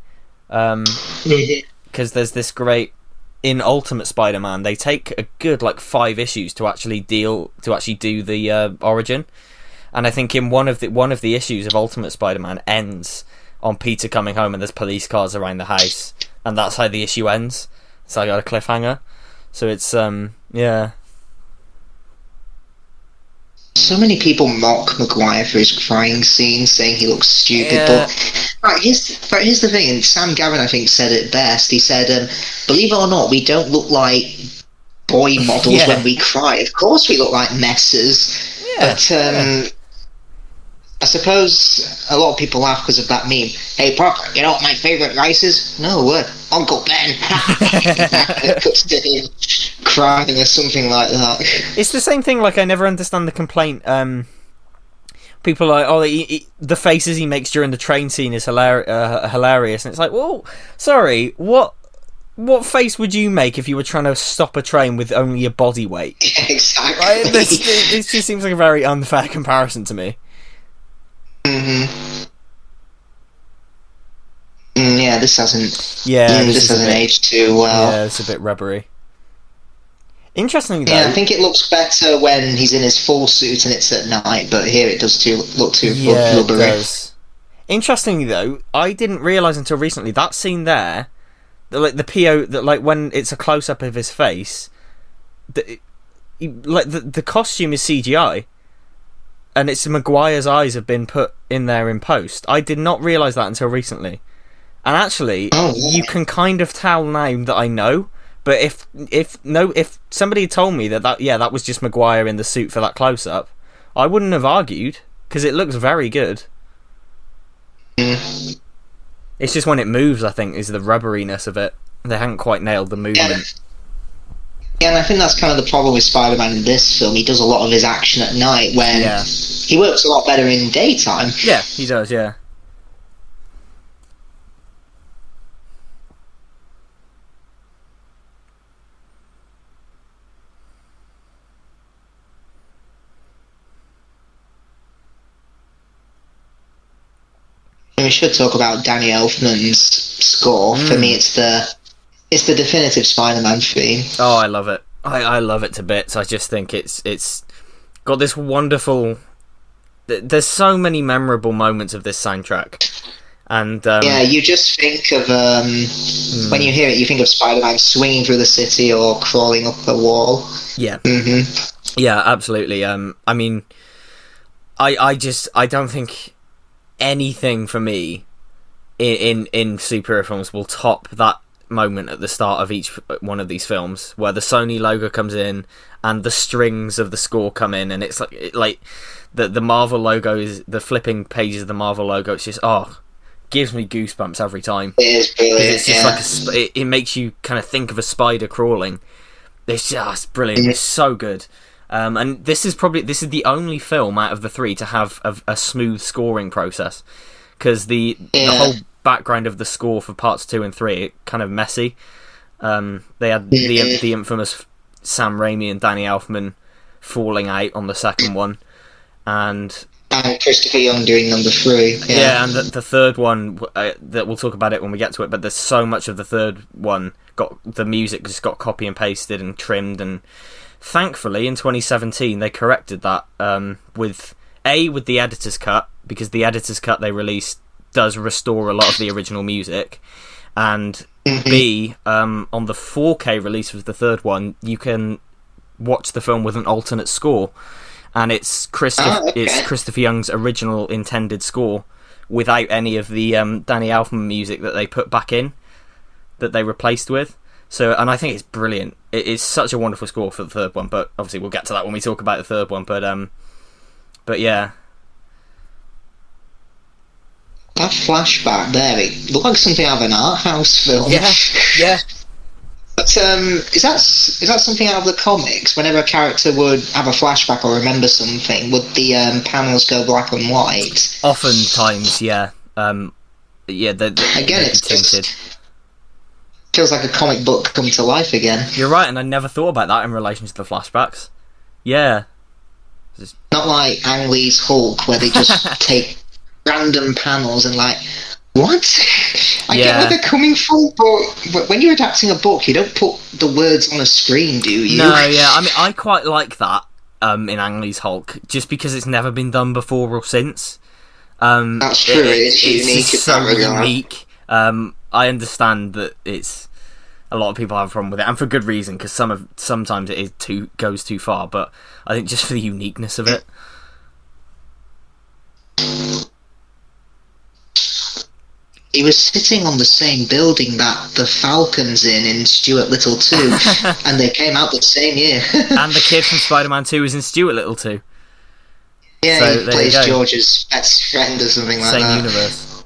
Because there's this great, in Ultimate Spider-Man, they take a good 5 issues to actually do the origin. And I think in one of the issues of Ultimate Spider-Man ends on Peter coming home and there's police cars around the house, and that's how the issue ends. So I got a cliffhanger. So it's yeah. So many people mock Maguire for his crying scene, saying he looks stupid. Yeah. But here's the thing, and Sam Garrett, I think, said it best. He said, believe it or not, we don't look like boy models when we cry. Of course we look like messes. Yeah. But I suppose a lot of people laugh because of that meme. Hey, Parker, you know what my favourite rice is? No, what? Uncle Ben. Puts to him crying or something like that. It's the same thing, like, I never understand the complaint. People are like, oh, the faces he makes during the train scene is hilarious. And it's like, well, sorry, what face would you make if you were trying to stop a train with only your body weight? Yeah, exactly. Right? This just seems like a very unfair comparison to me. Mm-hmm. Yeah, this hasn't. Yeah, this hasn't aged too well. Yeah, it's a bit rubbery. Interestingly, though, yeah, I think it looks better when he's in his full suit and it's at night, but here it does look too rubbery. It does. Interestingly, though, I didn't realise until recently that scene there, that when it's a close up of his face, the costume is CGI. And it's Maguire's eyes have been put in there in post. I did not realise that until recently. And actually, you can kind of tell now that I know. But if somebody had told me that was just Maguire in the suit for that close up, I wouldn't have argued because it looks very good. It's just when it moves, I think, is the rubberiness of it. They haven't quite nailed the movement. Yeah, and I think that's kind of the problem with Spider-Man in this film. He does a lot of his action at night when he works a lot better in daytime. Yeah, he does, yeah. And we should talk about Danny Elfman's score. For me, it's the definitive Spider-Man theme. Oh, I love it. I love it to bits. I just think it's got this wonderful... There's so many memorable moments of this soundtrack. And yeah, you just think of... when you hear it, you think of Spider-Man swinging through the city or crawling up a wall. Yeah. Mm-hmm. Yeah, absolutely. I mean, I don't think anything for me in superhero films will top that moment at the start of each one of these films where the Sony logo comes in and the strings of the score come in, and it's like the Marvel logo is the flipping pages of the Marvel logo. It's just gives me goosebumps every time. It is brilliant. It's just like it makes you kind of think of a spider crawling. It's just brilliant. It's so good. And this is the only film out of the three to have a smooth scoring process, because the whole background of the score for parts 2 and 3 kind of messy. They had the infamous Sam Raimi and Danny Elfman falling out on the second one, and Christopher Young doing number 3. Yeah, and the third one that we'll talk about it when we get to it. But there's so much of the third one the music just got copy and pasted and trimmed, and thankfully in 2017 they corrected that with the editor's cut, because the editor's cut they released does restore a lot of the original music, and B, on the 4K release of the third one, you can watch the film with an alternate score, and it's Christopher Young's original intended score without any of the Danny Elfman music that they put back in, that they replaced with. So, and I think it's brilliant. It is such a wonderful score for the third one, but obviously we'll get to that when we talk about the third one. But yeah. That flashback there, it looked like something out of an art house film. Yeah. But is that something out of the comics? Whenever a character would have a flashback or remember something, would the panels go black and white? Oftentimes, yeah. Again, it's just feels like a comic book come to life again. You're right, and I never thought about that in relation to the flashbacks. Yeah. Not like Ang Lee's Hulk, where they just take random panels and what? I get where they're coming from, but when you're adapting a book, you don't put the words on a screen, do you? No, yeah. I mean, I quite like that. in Ang Lee's Hulk, just because it's never been done before or since. That's true. It's unique. Just so unique. I understand that it's a lot of people have a problem with it, and for good reason, because sometimes it goes too far. But I think just for the uniqueness of it. He was sitting on the same building that the Falcon's in Stuart Little 2, and they came out the same year. And the kid from Spider-Man 2 was in Stuart Little 2. Yeah, so he plays George's best friend or something like that. Same universe.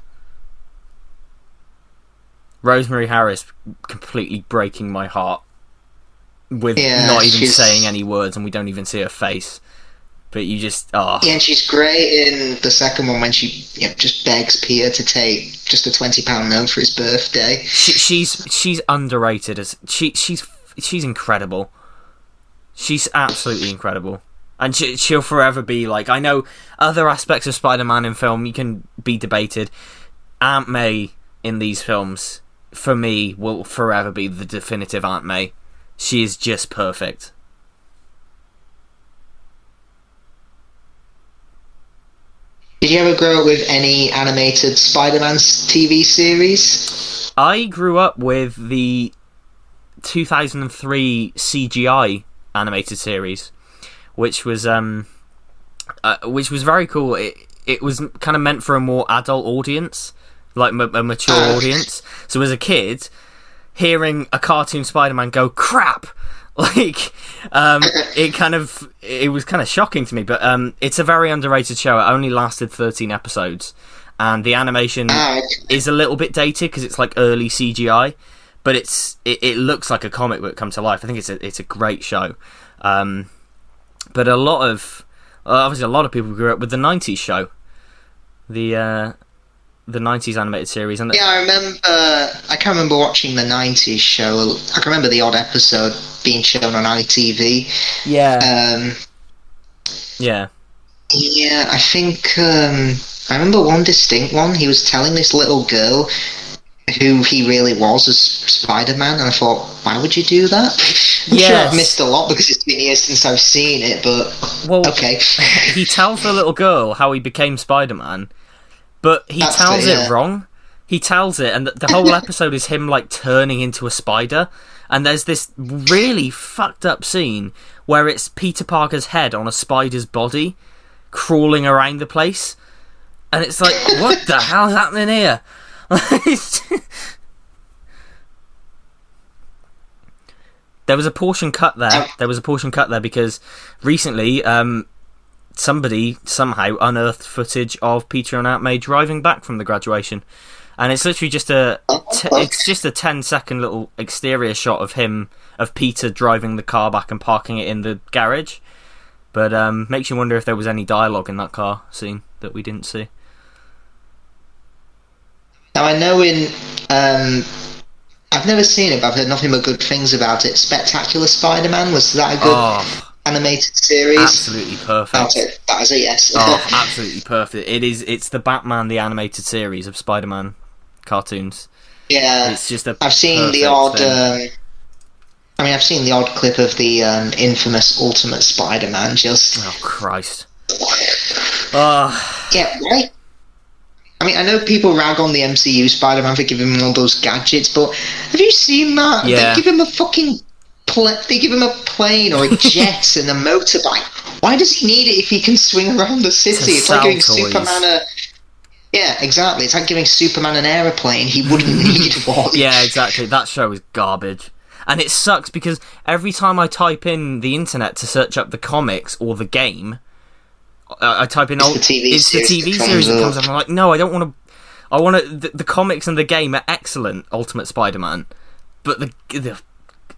Rosemary Harris completely breaking my heart with not even saying any words, and we don't even see her face. But you just Yeah, and she's great in the second one when she just begs Peter to take just a £20 note for his birthday. She's underrated as she's incredible. She's absolutely incredible, and she'll forever be like. I know other aspects of Spider-Man in film you can be debated. Aunt May in these films, for me, will forever be the definitive Aunt May. She is just perfect. Did you ever grow up with any animated Spider-Man TV series? I grew up with the 2003 CGI animated series, which was very cool. It was kind of meant for a more adult audience, like a mature audience. So as a kid, hearing a cartoon Spider-Man go crap, like it was kind of shocking to me. But it's a very underrated show. It only lasted 13 episodes, and the animation is a little bit dated because it's like early CGI, but it looks like a comic book come to life. I think it's a great show. But obviously a lot of people grew up with the 90s show, the 90s animated series. And I can't remember watching the 90s show. I can remember the odd episode being shown on ITV. Yeah. Yeah, I think I remember one distinct one. He was telling this little girl who he really was as Spider-Man, and I thought, why would you do that? I'm sure I've missed a lot because it's been years since I've seen it, but okay. He tells the little girl how he became Spider-Man, but he tells it wrong. He tells it, and the whole episode is him like turning into a spider, and there's this really fucked up scene where it's Peter Parker's head on a spider's body crawling around the place, and it's like, what the hell's happening here? There was a portion cut there because recently somebody somehow unearthed footage of Peter and Aunt May driving back from the graduation, and it's literally just a 10-second little exterior shot of Peter driving the car back and parking it in the garage, but makes you wonder if there was any dialogue in that car scene that we didn't see. Now I know I've never seen it, but I've heard nothing but good things about it. Spectacular Spider-Man, was that a good animated series? Absolutely perfect. That is a yes. Absolutely perfect. It's the Batman the animated series of Spider-Man cartoons. Yeah, it's just I've seen the odd. I've seen the odd clip of the infamous Ultimate Spider-Man. Oh Christ! Yeah, right. I know people rag on the MCU Spider-Man for giving him all those gadgets, but have you seen that? Yeah. They give him a fucking they give him a plane or a jet and a motorbike. Why does he need it if he can swing around the city? It's like giving Superman a... Yeah, exactly. It's like giving Superman an aeroplane. He wouldn't need one. Yeah, exactly. That show is garbage. And it sucks because every time I type in the internet to search up the comics or the game... I type in it's the TV series that comes up. I'm like, no, I don't want to. I want to. The comics and the game are excellent, Ultimate Spider-Man, but the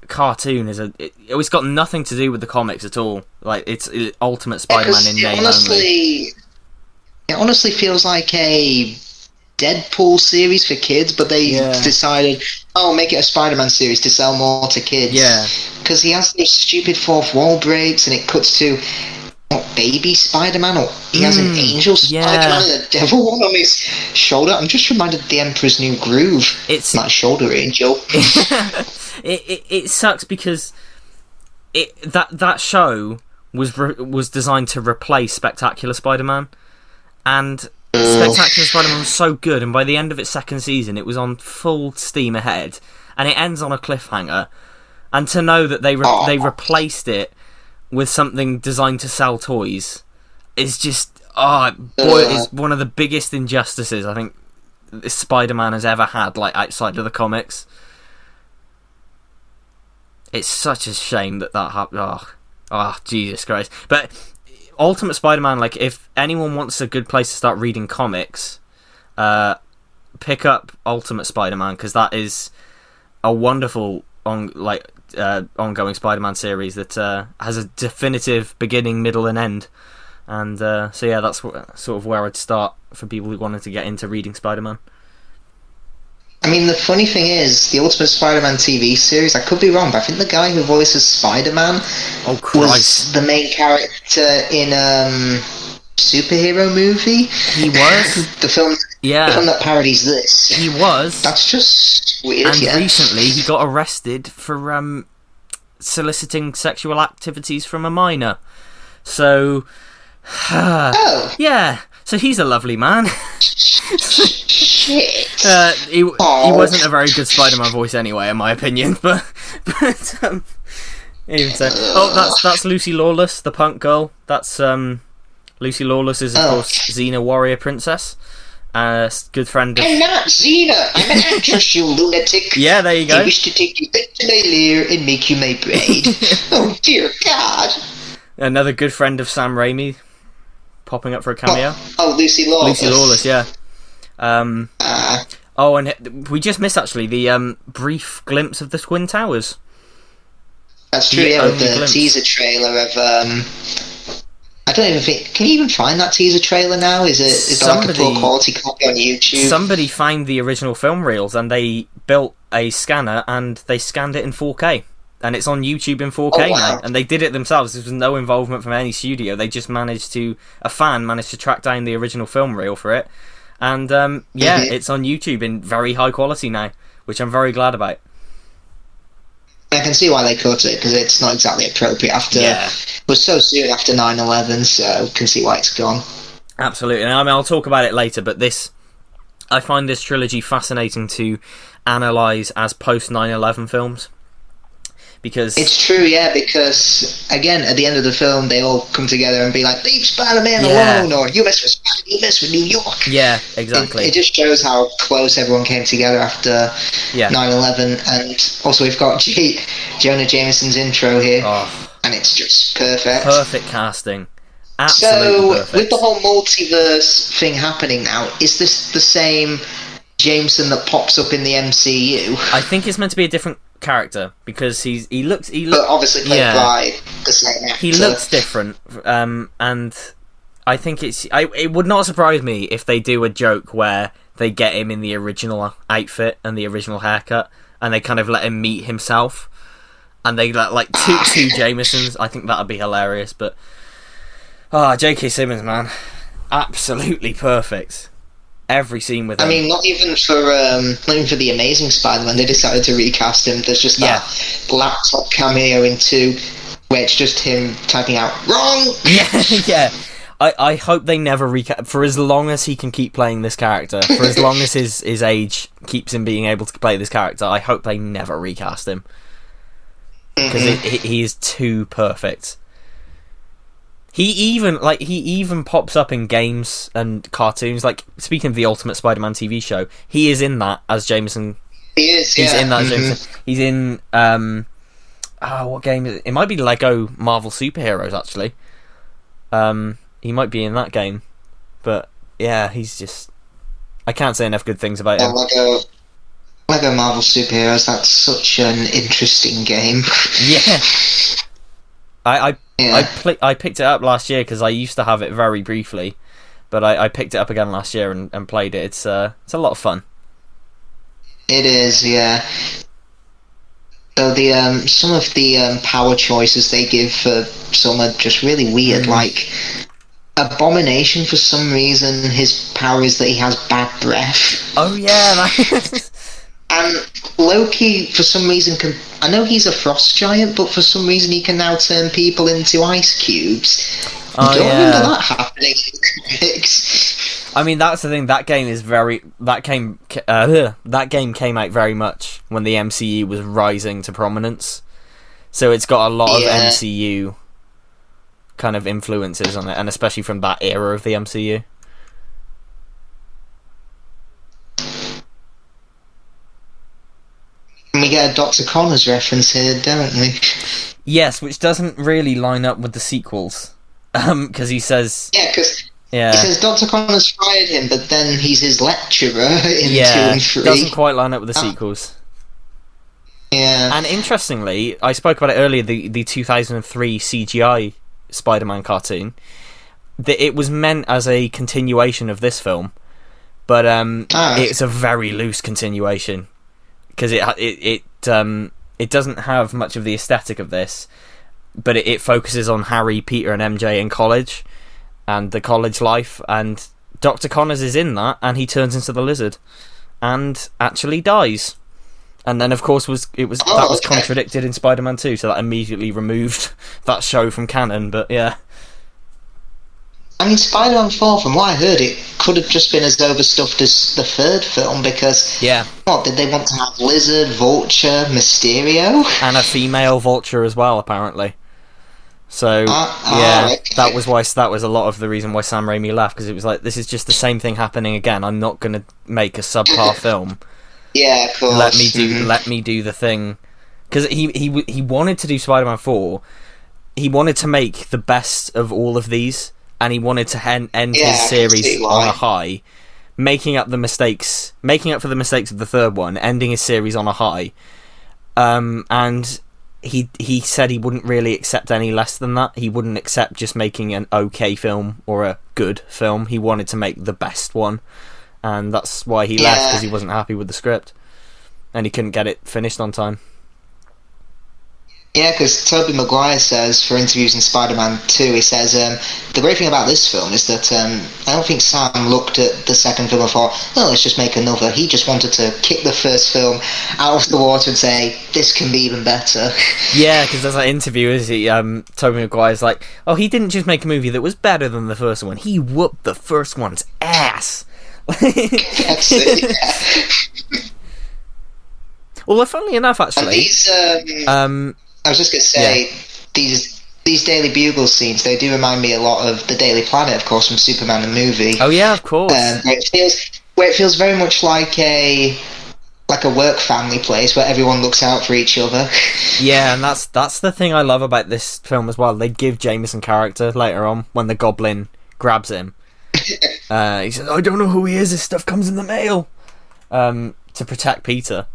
cartoon it's got nothing to do with the comics at all. Like it's Ultimate Spider-Man in name only. It honestly feels like a Deadpool series for kids, but they decided, make it a Spider-Man series to sell more to kids. Yeah, because he has those stupid fourth wall breaks, and it cuts to. Baby Spider-Man, or he has an angel Spider-Man and a devil one on his shoulder. I'm just reminded of the Emperor's New Groove. It's that shoulder angel. It sucks because that show was designed to replace Spectacular Spider-Man, and Spectacular Spider-Man was so good, and by the end of its second season, it was on full steam ahead, and it ends on a cliffhanger. And to know that they replaced it with something designed to sell toys is just it's one of the biggest injustices I think Spider-Man has ever had, like outside of the comics. It's such a shame that happened. Oh, Jesus Christ! But Ultimate Spider-Man, like, if anyone wants a good place to start reading comics, pick up Ultimate Spider-Man, because that is a wonderful ongoing Spider-Man series that has a definitive beginning, middle, and end. And so yeah, that's sort of where I'd start for people who wanted to get into reading Spider-Man. I mean, the funny thing is, the Ultimate Spider-Man TV series, I could be wrong, but I think the guy who voices Spider-Man was the main character in superhero movie. He was? the film that parodies this. He was. That's just weird, and recently he got arrested for soliciting sexual activities from a minor. So... yeah, so he's a lovely man. Shit. He wasn't a very good Spider-Man voice anyway, in my opinion, but even so. Oh, that's Lucy Lawless, the punk girl. That's Lucy Lawless is, of course, Xena Warrior Princess. Good friend of... I'm not Xena! I'm an actress, you lunatic! Yeah, there you go. I wish to take you back to my lair and make you my bride. Oh, dear God! Another good friend of Sam Raimi, popping up for a cameo. Oh, Lucy Lawless. Lucy Lawless, yeah. And we just missed, actually, the brief glimpse of the Twin Towers. That's true, yeah, with the teaser trailer of... I don't even think... Can you even find that teaser trailer now? Is there like a full quality copy on YouTube? Somebody found the original film reels, and they built a scanner, and they scanned it in 4K. And it's on YouTube in 4K now. And they did it themselves. There was no involvement from any studio. They just a fan managed to track down the original film reel for it. And it's on YouTube in very high quality now, which I'm very glad about. I can see why they cut it, because it's not exactly appropriate it was so soon after 9/11, so can see why it's gone. Absolutely. And I mean, I'll talk about it later, but I find this trilogy fascinating to analyse as post 9/11 films. Because it's true, yeah, because again, at the end of the film, they all come together and be like, leave Spider-Man alone, or you mess with Spider-Man, you mess with New York. Yeah, exactly. It just shows how close everyone came together after 9/11, and also we've got Jonah Jameson's intro here, and it's just perfect. Perfect casting. Absolutely perfect. With the whole multiverse thing happening now, is this the same Jameson that pops up in the MCU? I think it's meant to be a different character, because he looks but obviously played by the same actor. He looks different, and I think it would not surprise me if they do a joke where they get him in the original outfit and the original haircut, and they kind of let him meet himself, and they like two Jamesons. I think that'd be hilarious. But J.K. Simmons, man, absolutely perfect. Every scene with him. I mean, not even for the Amazing Spider-Man, they decided to recast him. There's just that laptop cameo in 2, where it's just him typing out wrong. Yeah. I hope they never recast, for as long as he can keep playing this character, for as long as his age keeps him being able to play this character. I hope they never recast him, because he is too perfect. He even pops up in games and cartoons. Like, speaking of the Ultimate Spider-Man TV show, he is in that as Jameson. He is, He's in that as Jameson. He's in, what game is it? It might be Lego Marvel Superheroes, actually. He might be in that game. But, yeah, he's just... I can't say enough good things about him. Lego Marvel Superheroes, that's such an interesting game. Yeah. I picked it up last year because I used to have it very briefly, but I picked it up again last year and played it. It's a lot of fun. It is, yeah. So the some of the power choices they give for some are just really weird. Like Abomination, for some reason, his power is that he has bad breath. Oh yeah. And Loki, for some reason, can I know he's a frost giant, but for some reason he can now turn people into ice cubes. I don't remember that happening in the comics. I mean, that's the thing. That game came out very much when the MCU was rising to prominence. So it's got a lot of MCU kind of influences on it, and especially from that era of the MCU. We get a Dr. Connors reference here, don't we? Yes, which doesn't really line up with the sequels. Because he says... Yeah, he says Dr. Connors fired him, but then he's his lecturer in 2 and 3. Doesn't quite line up with the sequels. Yeah. And interestingly, I spoke about it earlier, the 2003 CGI Spider-Man cartoon, that it was meant as a continuation of this film, but it's a very loose continuation, because it doesn't have much of the aesthetic of this, but it focuses on Harry, Peter and MJ in college, and the college life, and Dr. Connors is in that, and he turns into the Lizard, and actually dies. And then, of course, that was contradicted in Spider-Man 2, so that immediately removed that show from canon, but yeah. I mean, Spider-Man 4, from what I heard, it could have just been as overstuffed as the third film, because... Yeah. What, did they want to have Lizard, Vulture, Mysterio? And a female Vulture as well, apparently. So, okay. that was a lot of the reason why Sam Raimi left, because it was like, this is just the same thing happening again, I'm not going to make a subpar film. Yeah, of course. Let me do the thing, because he wanted to do Spider-Man 4. He wanted to make the best of all of these, and he wanted to end his series on a high, making up for the mistakes of the third one, ending his series on a high. And he said he wouldn't really accept any less than that. He wouldn't accept just making an okay film or a good film. He wanted to make the best one. And that's why he left, because he wasn't happy with the script, and he couldn't get it finished on time. Yeah, because Tobey Maguire says, for interviews in Spider-Man 2, he says, the great thing about this film is that I don't think Sam looked at the second film and thought, oh, let's just make another. He just wanted to kick the first film out of the water and say, this can be even better. Yeah, because there's that interview, Tobey Maguire's like, oh, he didn't just make a movie that was better than the first one, he whooped the first one's ass. That's it, yeah. Well, funnily enough, actually... These, I was just going to say, these Daily Bugle scenes, they do remind me a lot of the Daily Planet, of course, from Superman the movie. Oh yeah, of course. Where it feels very much like a work family place where everyone looks out for each other. Yeah, and that's the thing I love about this film as well. They give Jameson character later on when the Goblin grabs him. He says, I don't know who he is, this stuff comes in the mail, to protect Peter.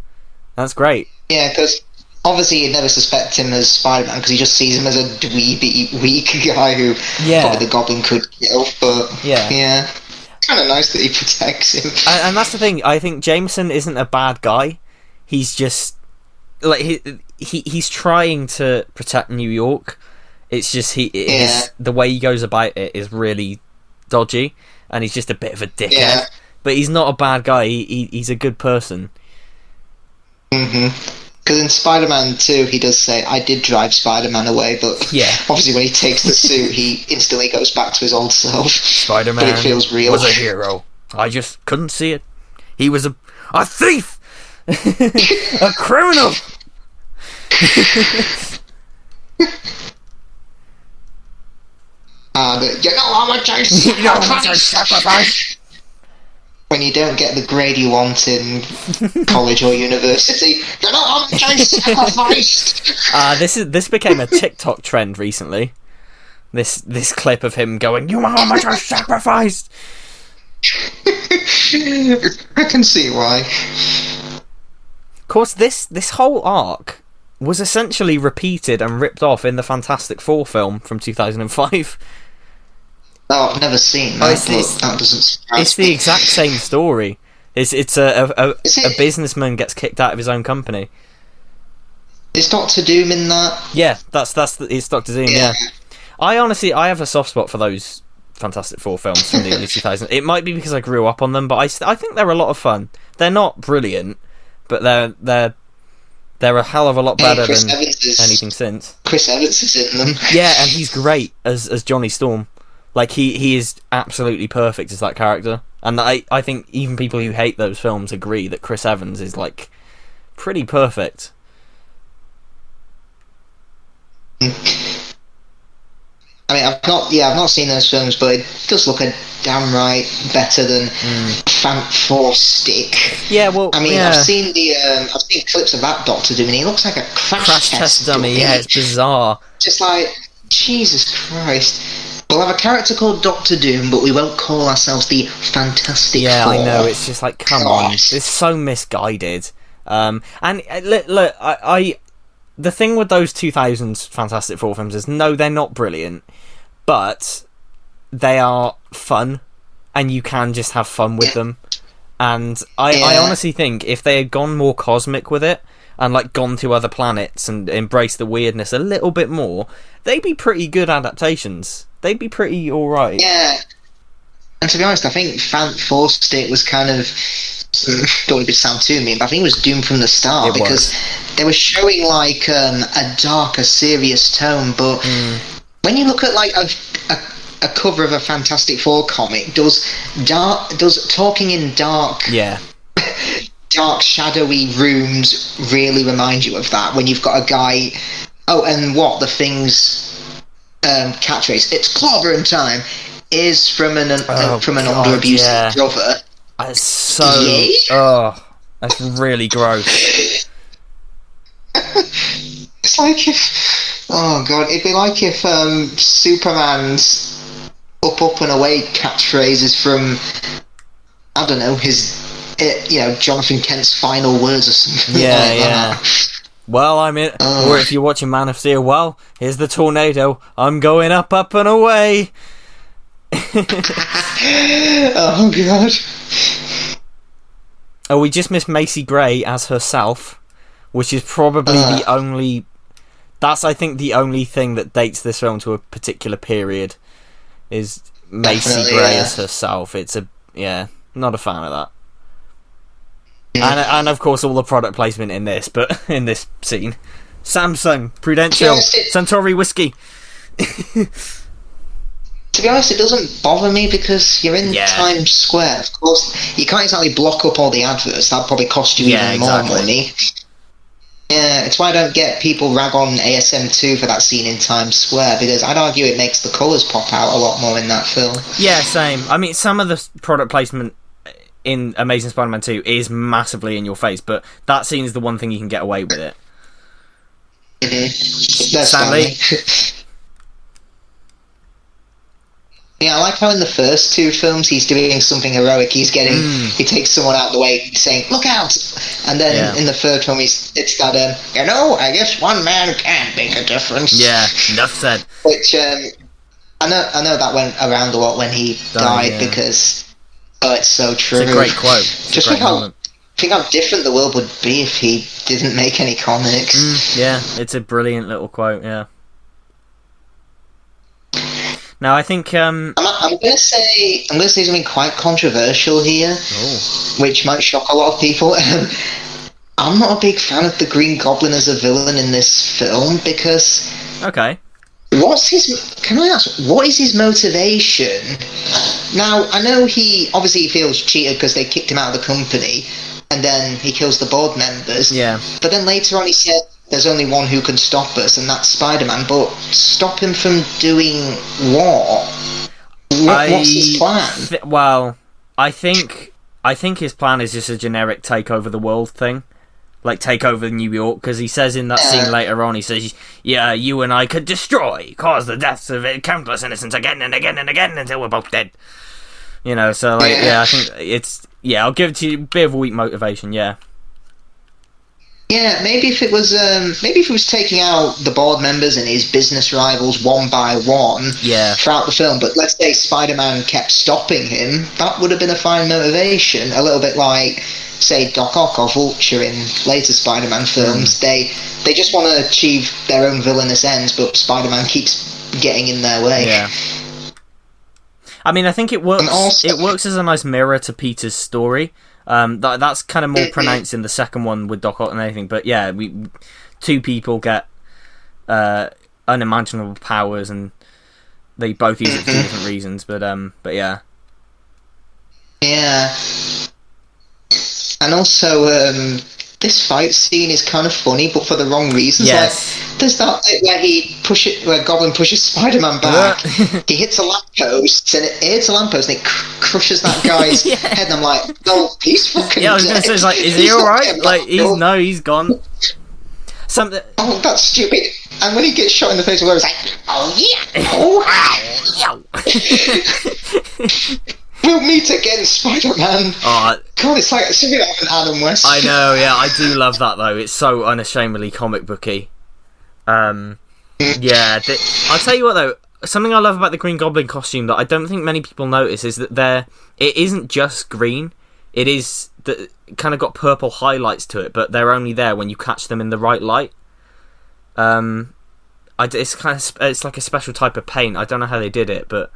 That's great. Yeah, because obviously you'd never suspect him as Spider-Man, because he just sees him as a dweeby, weak guy who probably the Goblin could kill, but yeah. Kind of nice that he protects him. And that's the thing, I think Jameson isn't a bad guy. He's just, like, he's trying to protect New York. It's just, the way he goes about it is really dodgy, and he's just a bit of a dickhead. Yeah. But he's not a bad guy, he's a good person. Because in Spider-Man 2 he does say, I did drive Spider-Man away, but obviously when he takes the suit he instantly goes back to his old self. Spider-Man but it feels real. Was a hero. I just couldn't see it. He was a thief! A criminal! You know how much I sacrificed? When you don't get the grade you want in college or university, you know how much I sacrificed. This became a TikTok trend recently. This clip of him going, you know how much I sacrificed. I can see why. Of course, this whole arc was essentially repeated and ripped off in the Fantastic Four film from 2005. Oh, I've never seen that, that doesn't surprise me. It's the exact same story. It's a businessman gets kicked out of his own company. Is Doctor Doom in that? Yeah, it's Doctor Doom, yeah. I have a soft spot for those Fantastic Four films from the early 2000s. It might be because I grew up on them, but I think they're a lot of fun. They're not brilliant, but They're a hell of a lot better Chris than Evans anything since. Chris Evans is in them. Yeah, and he's great as Johnny Storm. Like, he is absolutely perfect as that character. And I think even people who hate those films agree that Chris Evans is, like, pretty perfect. I mean, I've not seen those films, but it does look a damn right better than Fantastic. Yeah, well, I mean, yeah. I've seen clips of that Doctor Doom, and he looks like a crash test dummy. Yeah, it's bizarre. Just like, Jesus Christ. We'll have a character called Doctor Doom, but we won't call ourselves the Fantastic Four. Yeah, I know. It's just like, come on, it's so misguided. And look, the thing with those 2000s Fantastic Four films is, no, they're not brilliant, but they are fun, and you can just have fun with them. And I honestly think if they had gone more cosmic with it, and like gone to other planets and embraced the weirdness a little bit more, they'd be pretty good adaptations. They'd be pretty alright. Yeah. And to be honest, I think Fantastic was kind of, don't want to sound too mean, but I think it was doomed from the start, because they were showing like a darker, serious tone. But when you look at like a cover of a Fantastic Four comic, does talking in dark, dark, shadowy rooms really remind you of that? When you've got a guy, and what the Thing's catchphrase, "It's clobbering time," is from an older abusive brother. That's so... that's really gross. It's like if... Oh, God. It'd be like if Superman's up and away catchphrase is from, I don't know, Jonathan Kent's final words or something like that. Well, I'm in... Or if you're watching Man of Steel, well, here's the tornado. I'm going up and away. Oh, God. Oh, we just missed Macy Gray as herself, which is probably the only... That's, I think, the only thing that dates this film to a particular period, is Macy Gray as herself. It's not a fan of that. And of course all the product placement in this, but in this scene. Samsung, Prudential, Suntory Whiskey. To be honest, it doesn't bother me, because you're in Times Square. Of course, you can't exactly block up all the adverts. That'd probably cost you even more money. Yeah, it's why I don't get people rag on ASM2 for that scene in Times Square, because I'd argue it makes the colours pop out a lot more in that film. Yeah, same. I mean, some of the product placement in Amazing Spider-Man 2 is massively in your face, but that scene is the one thing you can get away with it. That's Stanley. Yeah, I like how in the first two films he's doing something heroic. He takes someone out of the way saying, "Look out!" And then in the third film, it's that, I guess one man can make a difference. Yeah, enough said. Which, I know that went around a lot when he died, because, it's so true. It's a great quote. Just think how different the world would be if he didn't make any comics. Yeah, it's a brilliant little quote, yeah. Now, I think... I'm going to say something quite controversial here, which might shock a lot of people. I'm not a big fan of the Green Goblin as a villain in this film, because... Okay. Can I ask, what is his motivation? Now, I know he feels cheated because they kicked him out of the company, and then he kills the board members. Yeah. But then later on he said, there's only one who can stop us, and that's Spider-Man. But stop him from doing what? What's his plan? I think his plan is just a generic take over the world thing. Like, take over New York, because he says in that scene later on, he says, "Yeah, you and I could cause the deaths of countless innocents again and again and again until we're both dead." So, I think it's... Yeah, I'll give it to you a bit of a weak motivation, yeah. Yeah, maybe if it was taking out the board members and his business rivals one by one throughout the film, but let's say Spider-Man kept stopping him, that would have been a fine motivation. A little bit like, say, Doc Ock or Vulture in later Spider-Man films. They just want to achieve their own villainous ends, but Spider-Man keeps getting in their way. Yeah. I mean, I think it works. It works as a nice mirror to Peter's story. That's kind of more pronounced in the second one with Doc Ock than anything. But yeah, two people get unimaginable powers, and they both use it for different reasons. But yeah. Yeah. And also, this fight scene is kind of funny, but for the wrong reasons. Yes. Like, there's that bit where Goblin pushes Spider-Man back. He hits a lamppost, and it crushes that guy's head. And I'm like, no, he's fucking dead. I was going to say, it's like, is he alright? Like, he's gone. Something. Oh, that's stupid. And when he gets shot in the face, he's like, oh yeah, oh wow. We'll meet again, Spider-Man. Oh, God, it's like something out of an Adam West. I know, yeah, I do love that though. It's so unashamedly comic booky. I'll tell you what though, something I love about the Green Goblin costume that I don't think many people notice is that it isn't just green. It is kind of got purple highlights to it, but they're only there when you catch them in the right light. It's like a special type of paint. I don't know how they did it, but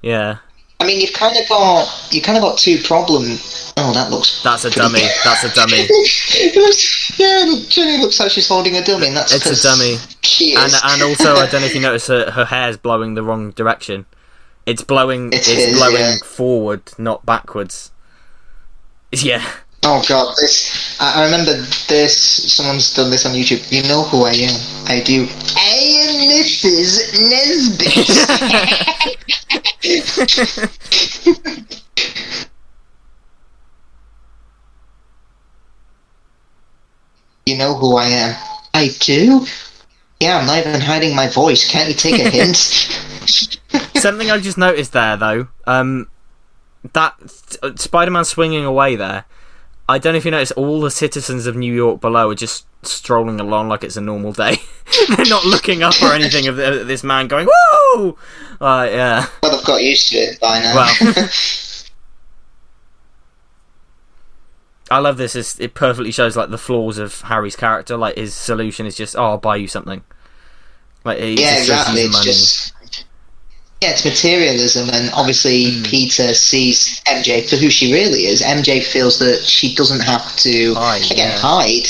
yeah. I mean, you've kind of got two problems. Oh, that's a dummy. That's a dummy. Jenny looks like she's holding a dummy. And it's a dummy. She is. And also, I don't know if you notice her hair's blowing the wrong direction. It's blowing forward, not backwards. Yeah. Oh god, I remember this. Someone's done this on YouTube. You know who I am. I do. I am Mrs. Nesbitt. You know who I am. I do? Yeah, I'm not even hiding my voice. Can't you take a hint? Something I just noticed there, though. That Spider-Man swinging away there. I don't know if you notice, all the citizens of New York below are just strolling along like it's a normal day. They're not looking up or anything of this man going, woo! Yeah. Well, I've got used to it by now. Well, I love this. It perfectly shows like the flaws of Harry's character. Like his solution is just, I'll buy you something. Like exactly. It's materialism, and obviously Peter sees MJ for who she really is. MJ feels that she doesn't have to hide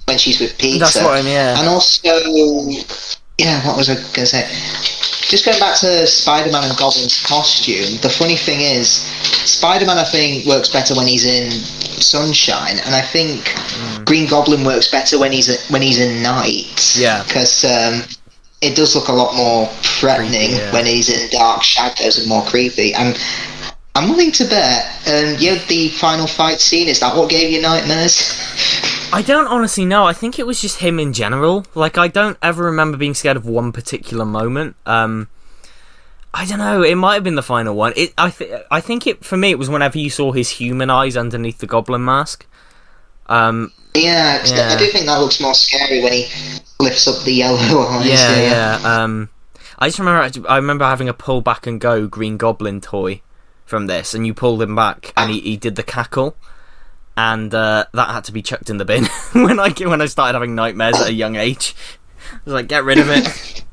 when she's with Peter. That's what I mean. Yeah. And also, what was I going to say? Just going back to Spider-Man and Goblin's costume, the funny thing is, Spider-Man I think works better when he's in sunshine, and I think Green Goblin works better when he's in night. Yeah. Because it does look a lot more threatening when he's in dark shadows and more creepy. And I'm willing to bet, the final fight scene, is that what gave you nightmares? I don't honestly know. I think it was just him in general. Like, I don't ever remember being scared of one particular moment. I don't know. It might have been the final one. I think for me, it was whenever you saw his human eyes underneath the Goblin mask. I do think that looks more scary when he lifts up the yellow eyes. I remember having a pull back and go Green Goblin toy from this, and you pulled him back, and he did the cackle, and that had to be chucked in the bin when I started having nightmares at a young age. I was like, get rid of it.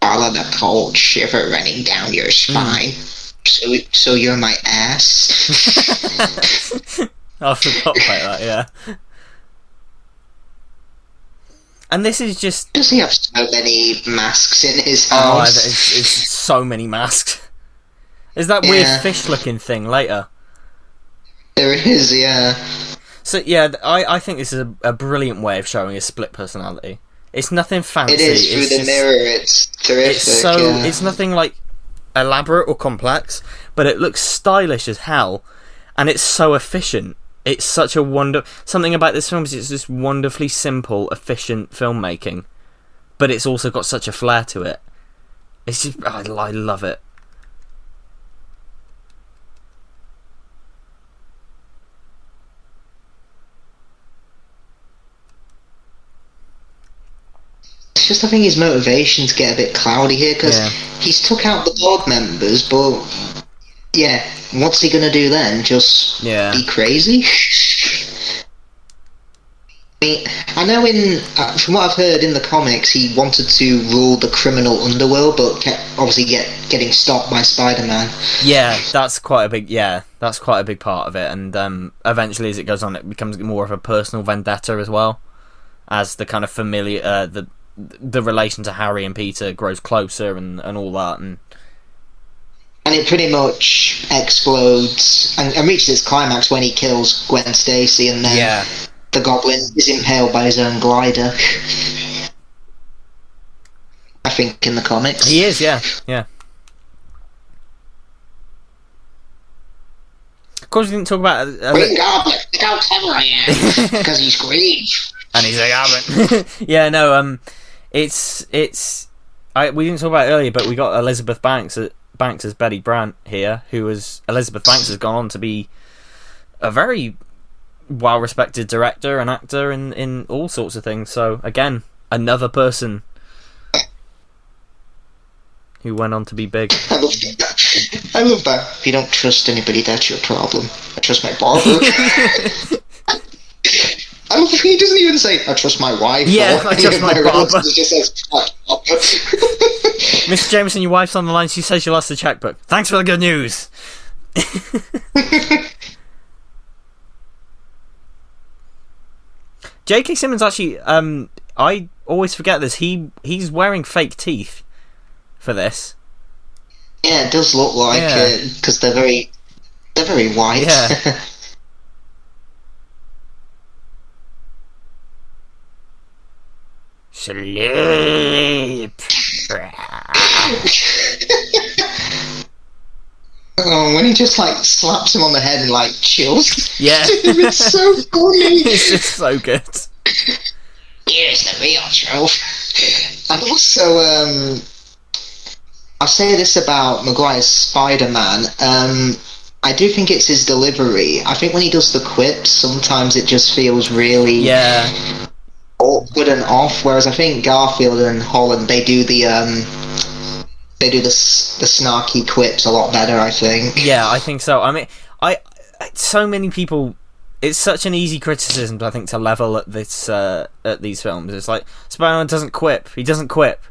All of the cold shiver running down your spine. So you're my ass. I forgot about that, yeah. And this is just... Does he have so many masks in his house? Oh, it's so many masks. There's that weird fish-looking thing later. There is, yeah. So, yeah, I think this is a brilliant way of showing his split personality. It's nothing fancy. It is, through the mirror, it's terrific. It's nothing, like, elaborate or complex, but it looks stylish as hell, and it's so efficient. It's such a something about this film is it's just wonderfully simple, efficient filmmaking, but it's also got such a flair to it. It's just, I love it. It's just, I think his motivations get a bit cloudy here, because he's took out the board members, but what's he gonna do then? Just be crazy? I know from what I've heard in the comics, he wanted to rule the criminal underworld, but kept obviously getting stopped by Spider-Man. Yeah, that's quite a big part of it, and eventually, as it goes on, it becomes more of a personal vendetta as well, as the kind of familiar the relation to Harry and Peter grows closer and all that, and it pretty much explodes and reaches its climax when he kills Gwen Stacy, and then the Goblin is impaled by his own glider. I think in the comics he is, yeah. Of course, we didn't talk about Green Goblin. Look how clever I am, because he's green. And he's a goblin. Yeah, no, it's. We didn't talk about it earlier, but we got Elizabeth Banks as Betty Brant here, Elizabeth Banks has gone on to be a very well-respected director and actor in all sorts of things. So again, another person who went on to be big. I love that. If you don't trust anybody, that's your problem. I trust my barber. I love he doesn't even say, I trust my wife. Yeah, I trust my barber. He just says, Mr. Jameson, your wife's on the line. She says she lost the checkbook. Thanks for the good news. J.K. Simmons actually, I always forget this. He's wearing fake teeth for this. Yeah, it does look like it because they're very white. Yeah. Sleep. Oh, when he just like slaps him on the head and like chills. Yeah. It's so funny. It's just so good. Here's the real truth. And also, I'll say this about Maguire's Spider-Man. I do think it's his delivery. I think when he does the quips, sometimes it just feels really awkward and off. Whereas I think Garfield and Holland, they do the snarky quips a lot better, I think. Yeah, I think so. I mean, so many people. It's such an easy criticism, I think, to level at this at these films. It's like Spider-Man doesn't quip. He doesn't quip,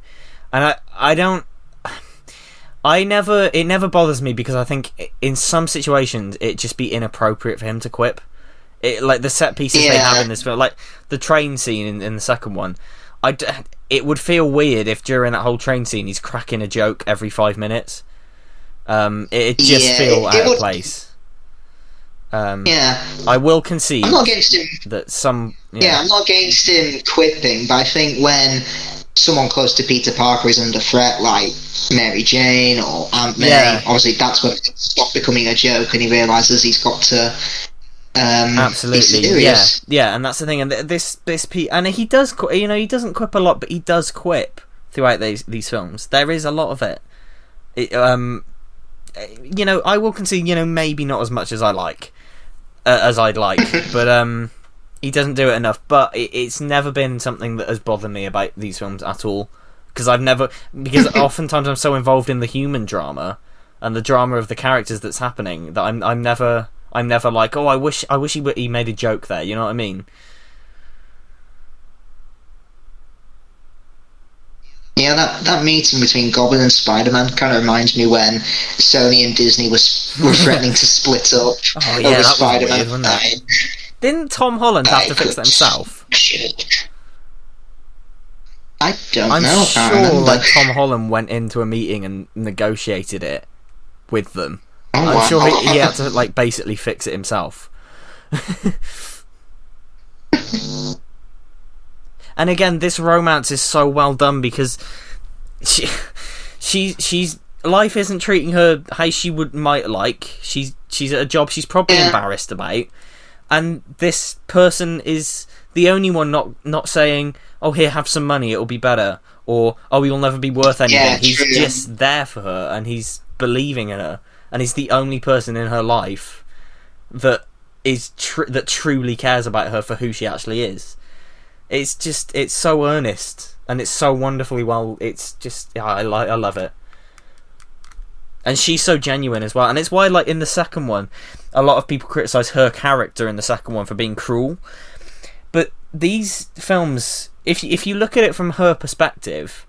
and I don't. It never bothers me because I think in some situations it'd just be inappropriate for him to quip. Like the set pieces they have in this film, like the train scene in the second one. It would feel weird if during that whole train scene he's cracking a joke every 5 minutes. It'd just feel out of place. I will concede. I'm not against him. That some. I'm not against him quipping, but I think when someone close to Peter Parker is under threat, like Mary Jane or Aunt May, obviously that's when it stops becoming a joke, and he realizes he's got to. Absolutely, yeah, and that's the thing. And this and he does, he doesn't quip a lot, but he does quip throughout these films. There is a lot of it. I will concede, maybe not as much as I'd like, but he doesn't do it enough. But it's never been something that has bothered me about these films at all, because oftentimes I'm so involved in the human drama and the drama of the characters that's happening that I'm never like, oh, I wish he made a joke there. You know what I mean? Yeah, that meeting between Goblin and Spider-Man kind of reminds me when Sony and Disney were threatening to split up over Spider-Man. Weird, wasn't it? Didn't Tom Holland have to fix that himself? I don't know. I'm sure like Tom Holland went into a meeting and negotiated it with them. I'm sure he had to like basically fix it himself. And again, this romance is so well done because she's life isn't treating her how she might like. She's at a job she's probably embarrassed about, and this person is the only one not saying, "Oh, here, have some money, it'll be better," or "Oh, you'll never be worth anything." Yeah, he's just there for her, and he's believing in her, and he's the only person in her life that that truly cares about her for who she actually is. It's so earnest, and it's so wonderfully well. It's just, I love it, and she's so genuine as well. And it's why, like in the second one, a lot of people criticize her character in the second one for being cruel, but these films, if you look at it from her perspective,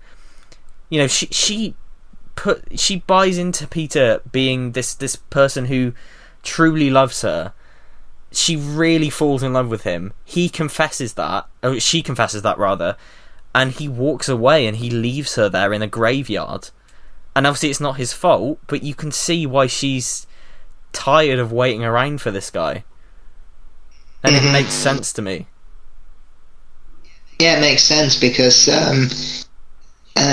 you know, she buys into Peter being this person who truly loves her. She really falls in love with him. He confesses that, or she confesses that rather, and he walks away and he leaves her there in a graveyard. And obviously it's not his fault, but you can see why she's tired of waiting around for this guy. And it makes sense to me. Yeah, it makes sense because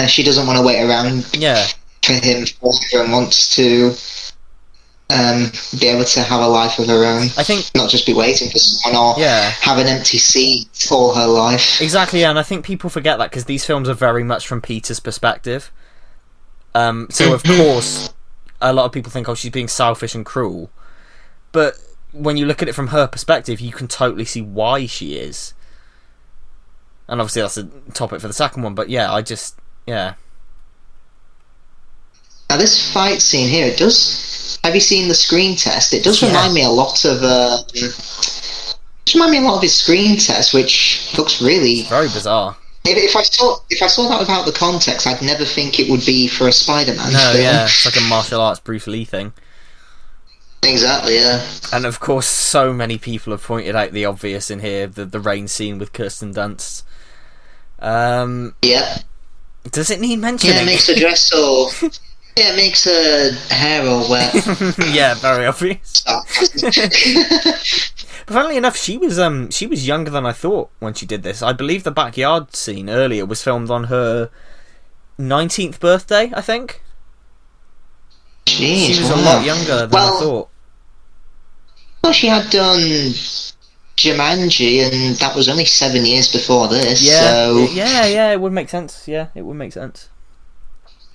she doesn't want to wait around for him forever and wants to be able to have a life of her own. I think not just be waiting for someone or have an empty seat all her life. Exactly, yeah, and I think people forget that because these films are very much from Peter's perspective. So of course, a lot of people think, oh, she's being selfish and cruel. But when you look at it from her perspective, you can totally see why she is. And obviously that's a topic for the second one, but yeah, Now this fight scene here, it does... Have you seen the screen test? It does remind me a lot of... his screen test, which looks really... very bizarre. If I saw that without the context, I'd never think it would be for a Spider-Man film. Yeah, it's like a martial arts Bruce Lee thing. Exactly, yeah. And of course, so many people have pointed out the obvious in here, the rain scene with Kirsten Dunst. Yeah. Does it need mentioning? Yeah, it makes the dress all... Yeah, it makes her hair all wet. Yeah, very obvious. But funnily enough, she was younger than I thought when she did this. I believe the backyard scene earlier was filmed on her 19th birthday, I think. Jeez, she was a lot younger than I thought. Well, she had done Jumanji, and that was only 7 years before this. So... Yeah, it would make sense. Yeah, it would make sense.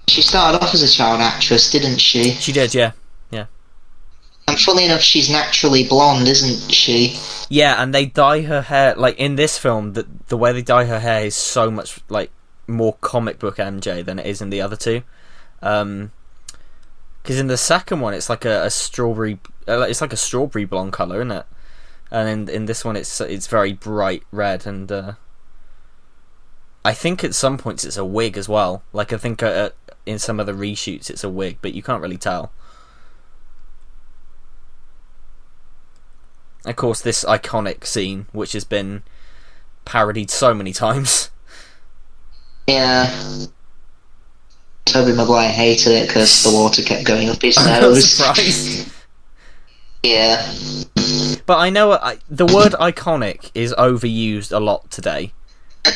She started off as a child actress, didn't she? She did, yeah. And funnily enough, she's naturally blonde, isn't she? Yeah, and they dye her hair, like, in this film, the way they dye her hair is so much, like, more comic book MJ than it is in the other two. Because in the second one, it's like a strawberry... it's like a strawberry blonde colour, isn't it? And in this one, it's very bright red, and... I think at some points it's a wig as well. Like, I think in some of the reshoots it's a wig, but you can't really tell. Of course, this iconic scene, which has been parodied so many times. Yeah. Tobey Maguire hated it because the water kept going up his nose. I was surprised. Yeah. But I know the word iconic is overused a lot today.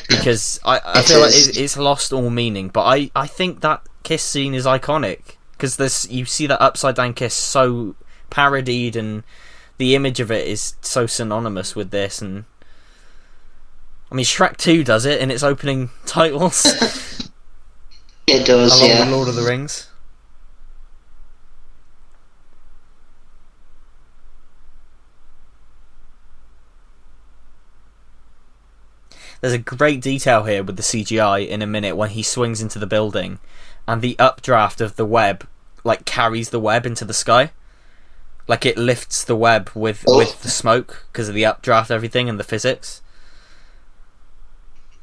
Because I feel like it's lost all meaning. But I think that kiss scene is iconic. Because you see that upside down kiss so parodied, and the image of it is so synonymous with this. And I mean, Shrek 2 does it in its opening titles. It does, along with Lord of the Rings. There's a great detail here with the CGI in a minute when he swings into the building and the updraft of the web like carries the web into the sky. Like it lifts the web with the smoke because of the updraft, everything, and the physics.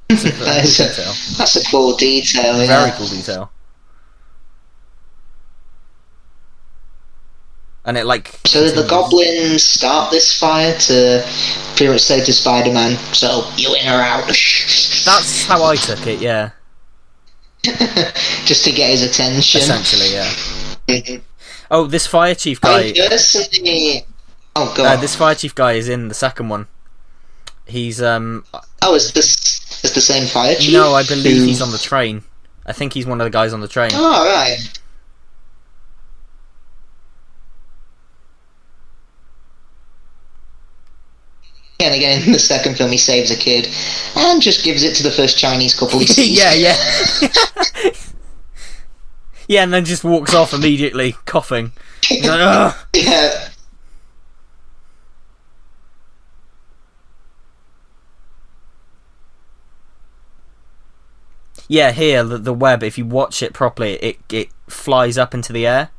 That's a cool detail. Very cool detail. And it like... So did the Goblins start this fire to pretty much say to Spider-Man, so you in or out? That's how I took it, yeah. Just to get his attention. Essentially, yeah. Oh, this fire chief guy... Oh, God. This fire chief guy is in the second one. He's... Oh, is this the same fire chief? No, I believe he's on the train. I think he's one of the guys on the train. Oh, right. And again, in the second film, he saves a kid and just gives it to the first Chinese couple he sees. Yeah. Yeah, and then just walks off immediately, coughing. He's like, ugh. Yeah. Yeah, here, the web, if you watch it properly, it flies up into the air.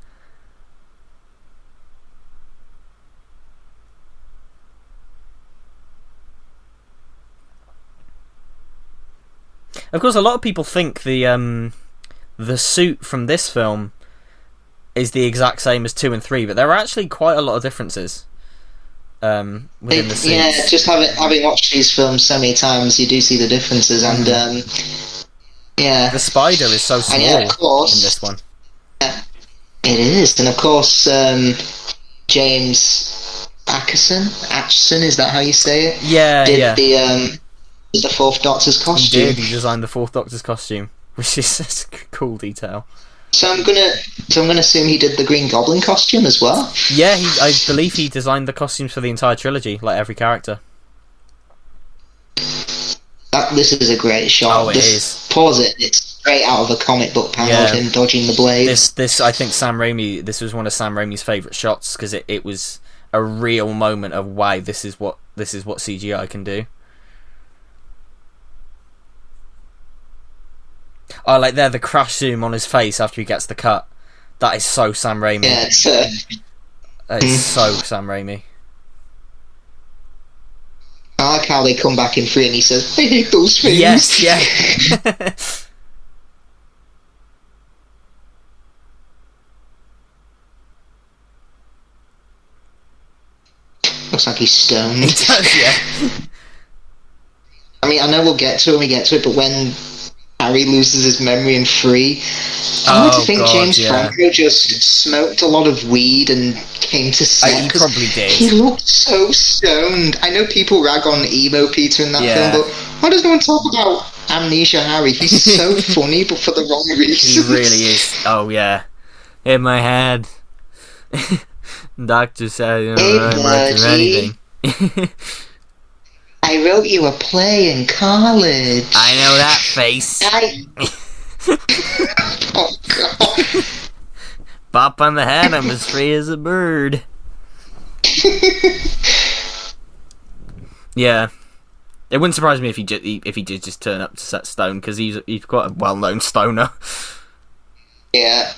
Of course, a lot of people think the suit from this film is the exact same as 2 and 3, but there are actually quite a lot of differences within the suits. Yeah, just having watched these films so many times, you do see the differences, and yeah. The spider is so small and, of course, in this one. It is, and of course, James Atchison, is that how you say it? Yeah, did the Fourth Doctor's costume. He did. He designed the Fourth Doctor's costume, which is a cool detail. So I'm gonna assume he did the Green Goblin costume as well. Yeah, I believe he designed the costumes for the entire trilogy, like every character. This is a great shot. Oh, it is. Pause it. It's straight out of a comic book panel of him dodging the blades. This I think Sam Raimi. This was one of Sam Raimi's favourite shots because it was a real moment of wow, this is what CGI can do. Oh, like there, the crash zoom on his face after he gets the cut. That is so Sam Raimi. Yeah, it's so Sam Raimi. I like how they come back in 3 and he says, I hate those things. Yes, yeah. Looks like he's stoned. He does, yeah. I mean, I know we'll get to it when we get to it, but when Harry loses his memory in 3, I like to think James Franco just smoked a lot of weed and came to set. He probably did. He looked so stoned. I know people rag on emo Peter in that film, but why does no one talk about Amnesia Harry? He's so funny, but for the wrong reasons. He really is. Oh, yeah. In my head. Doctor said, you know, I'm not doing anything. I wrote you a play in college. I know that face. Oh, God. Bop on the head, I'm as free as a bird. Yeah. It wouldn't surprise me if he did just turn up to set stone, because he's quite a well-known stoner. Yeah.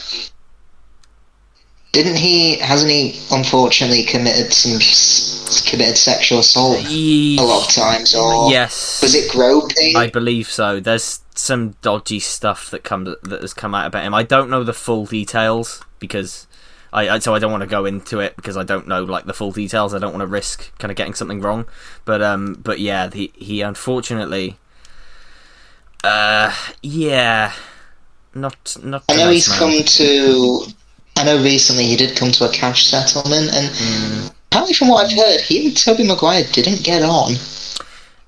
Hasn't he unfortunately committed sexual assault a lot of times, or yes, was it groping? I believe so. There's some dodgy stuff that has come out about him. I don't know the full details because I don't want to go into it because I don't know like the full details. I don't want to risk kind of getting something wrong. But yeah, he unfortunately, yeah, not. I know he's come to. I know recently he did come to a cash settlement, and apparently from what I've heard, he and Tobey Maguire didn't get on.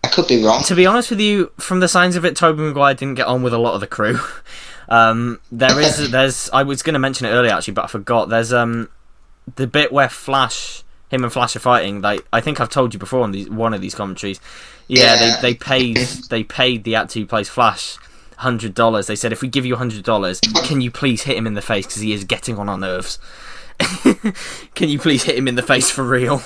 I could be wrong. To be honest with you, from the signs of it, Tobey Maguire didn't get on with a lot of the crew. There's I was going to mention it earlier actually, but I forgot. There's the bit where him and Flash are fighting. Like I think I've told you before on one of these commentaries. Yeah, they paid the actor who plays Flash $100. They said, if we give you $100, can you please hit him in the face because he is getting on our nerves. Can you please hit him in the face for real?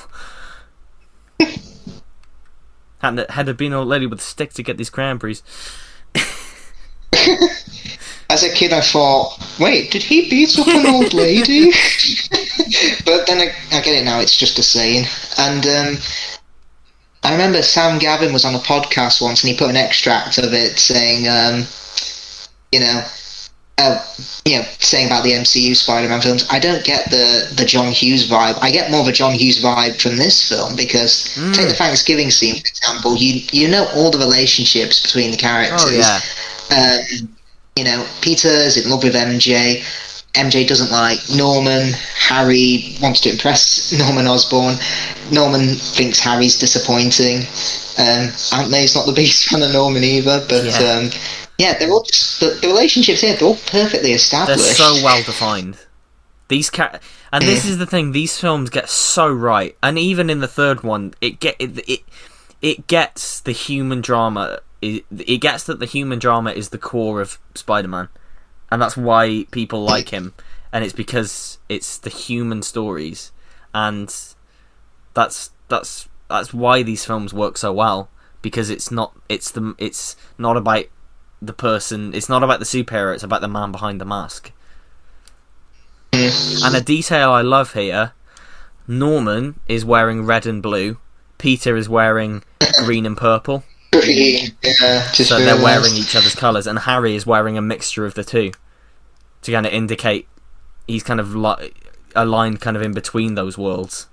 Had to be an old lady with a stick to get these cranberries. As a kid I thought, wait, did he beat up an old lady? But then I get it now, it's just a saying. And I remember Sam Gavin was on a podcast once and he put an extract of it saying, saying about the MCU Spider-Man films. I don't get the John Hughes vibe. I get more of a John Hughes vibe from this film because take the Thanksgiving scene, for example. You know all the relationships between the characters. Oh, yeah. Peter's in love with MJ. MJ doesn't like Norman. Harry wants to impress Norman Osborn. Norman thinks Harry's disappointing. Aunt May's not the biggest fan of Norman either, but they're all just, the relationships here, they're all perfectly established. They're so well defined. And this is the thing, these films get so right, and even in the third one, it gets the human drama. It gets that the human drama is the core of Spider-Man, and that's why people like him, and it's because it's the human stories, and that's why these films work so well, because it's not about the person, it's not about the superhero, it's about the man behind the mask. And a detail I love here, Norman is wearing red and blue, Peter is wearing green and purple. Green, yeah, just so they're wearing realised. each other's colours, and Harry is wearing a mixture of the two to kind of indicate he's kind of aligned kind of in between those worlds.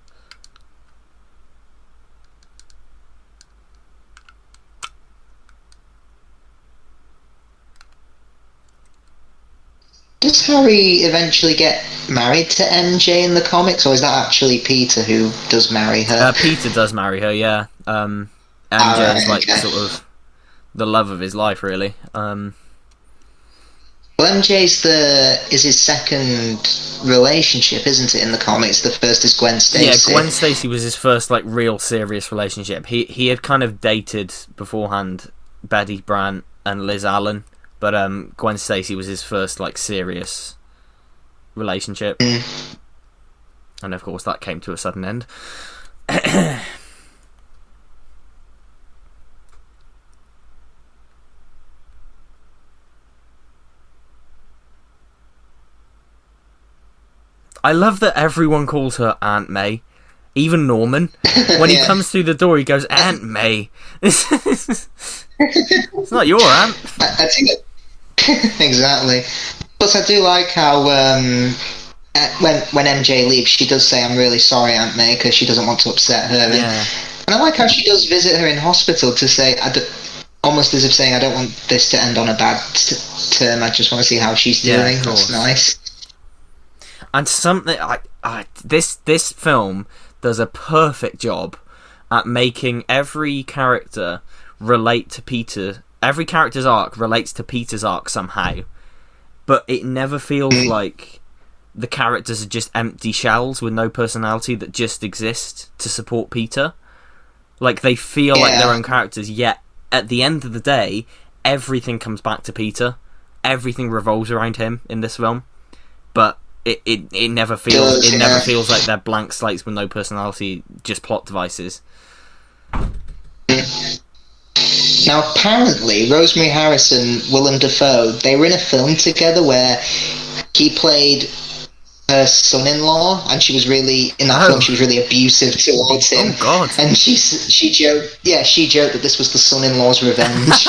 Does Harry eventually get married to MJ in the comics, or is that actually Peter who does marry her? Peter does marry her, yeah. MJ is like sort of the love of his life, really. Well, MJ's is his second relationship, isn't it? In the comics, the first is Gwen Stacy. Yeah, Gwen Stacy was his first like real serious relationship. He had kind of dated beforehand Betty Brant and Liz Allen, but Gwen Stacy was his first like serious relationship, and of course that came to a sudden end. I love that everyone calls her Aunt May. Even Norman. When he comes through the door, he goes, Aunt May. It's not your aunt. I think exactly. Plus, I do like how when MJ leaves, she does say, "I'm really sorry, Aunt May," because she doesn't want to upset her. Yeah. And I like how she does visit her in hospital to say, almost as if saying, "I don't want this to end on a bad term. I just want to see how she's doing." That's nice. And something this film does a perfect job at making every character relate to Peter. Every character's arc relates to Peter's arc somehow, but it never feels like the characters are just empty shells with no personality that just exist to support Peter. Like, they feel like their own characters, yet at the end of the day, everything comes back to Peter. Everything revolves around him in this film, but it never feels never feels like they're blank slates with no personality, just plot devices. Now, apparently, Rosemary Harris and Willem Dafoe, they were in a film together where he played her son-in-law, and she was really in that film. She was really abusive towards him. Oh God! And she joked that this was the son-in-law's revenge.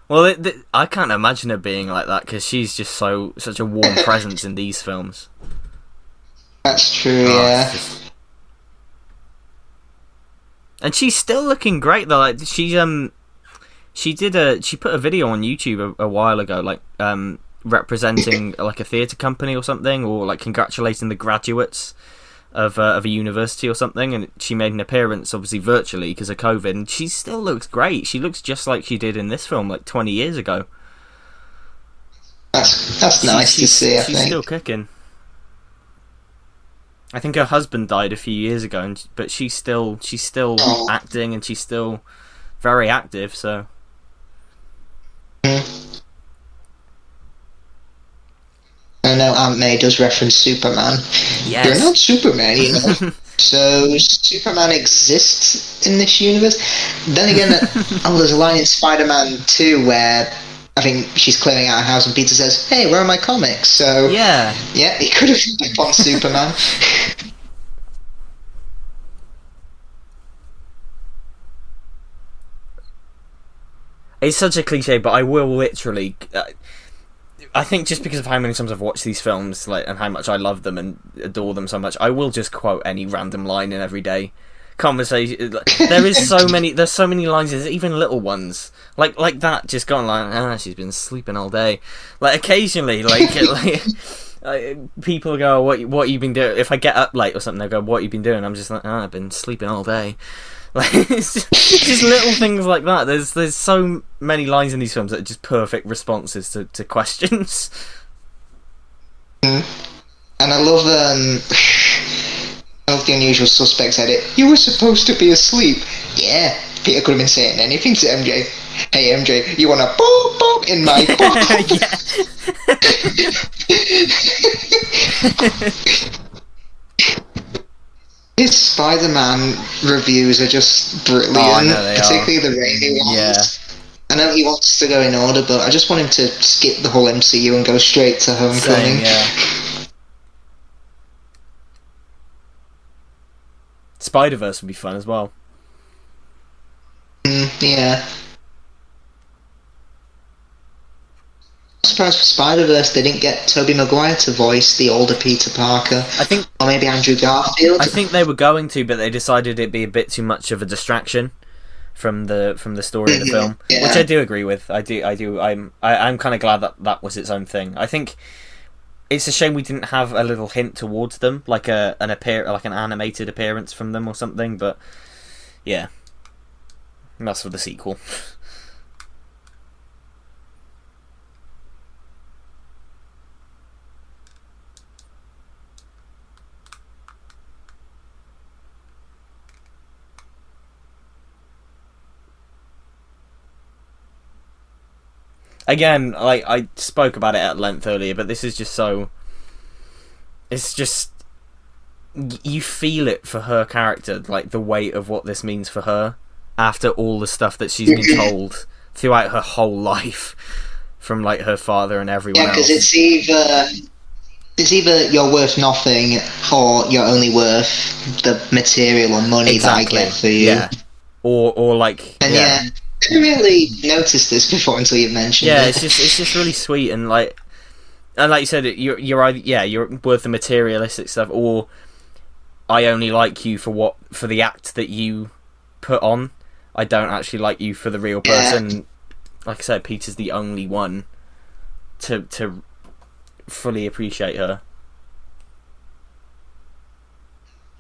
Well, I can't imagine her being like that because she's just such a warm presence in these films. That's true, yeah. And she's still looking great though. Like she put a video on YouTube a while ago, like representing like a theatre company or something, or like congratulating the graduates of a university or something, and she made an appearance obviously virtually because of COVID, and she still looks great. She looks just like she did in this film like 20 years ago. That's nice to see. I think she's still kicking. I think her husband died a few years ago, but she's still acting, and she's still very active. So. I know Aunt May does reference Superman. Yes. You're not Superman, you know. So Superman exists in this universe. Then again, there's a line in Spider-Man 2 where I think she's clearing out a house and Peter says, "Hey, where are my comics?" So yeah, he could have been on Superman. It's such a cliche, but I will literally. I think just because of how many times I've watched these films, like, and how much I love them and adore them so much, I will just quote any random line in everyday conversation. There's so many lines, there's even little ones like that. Just going like, she's been sleeping all day. Like occasionally, people go, "What you been doing?" If I get up late or something, they go, "What you been doing?" I'm just like, "I've been sleeping all day." Like it's just little things like that. There's so many lines in these films that are just perfect responses to questions. And I love the Unusual Suspects edit. "You were supposed to be asleep." Yeah, Peter could have been saying anything to MJ. "Hey MJ, you wanna boop boop in my boop?" His Spider-Man reviews are just brilliant, particularly the Raimi ones. Yeah. I know he wants to go in order, but I just want him to skip the whole MCU and go straight to Homecoming. Same, yeah. Spider-Verse would be fun as well. Yeah. I'm surprised for Spider-Verse they didn't get Tobey Maguire to voice the older Peter Parker. I think, or maybe Andrew Garfield. I think they were going to, but they decided it'd be a bit too much of a distraction from the story of the film, Yeah. which I do agree with. I'm kind of glad that was its own thing. I think it's a shame we didn't have a little hint towards them, like an animated appearance from them or something. But yeah, that's for the sequel. Again, like I spoke about it at length earlier, but this is just so. It's just you feel it for her character, like the weight of what this means for her after all the stuff that she's been told throughout her whole life from like her father and everyone else. Yeah, because it's either you're worth nothing or you're only worth the material or money Exactly. that I get for you. Yeah, or like And yeah, I didn't really notice this before until you mentioned it. Yeah, it's just really sweet and like you said, you're either you're worth the materialistic stuff, or I only like you for the act that you put on. I don't actually like you for the real person. Yeah. Like I said, Peter's the only one to fully appreciate her.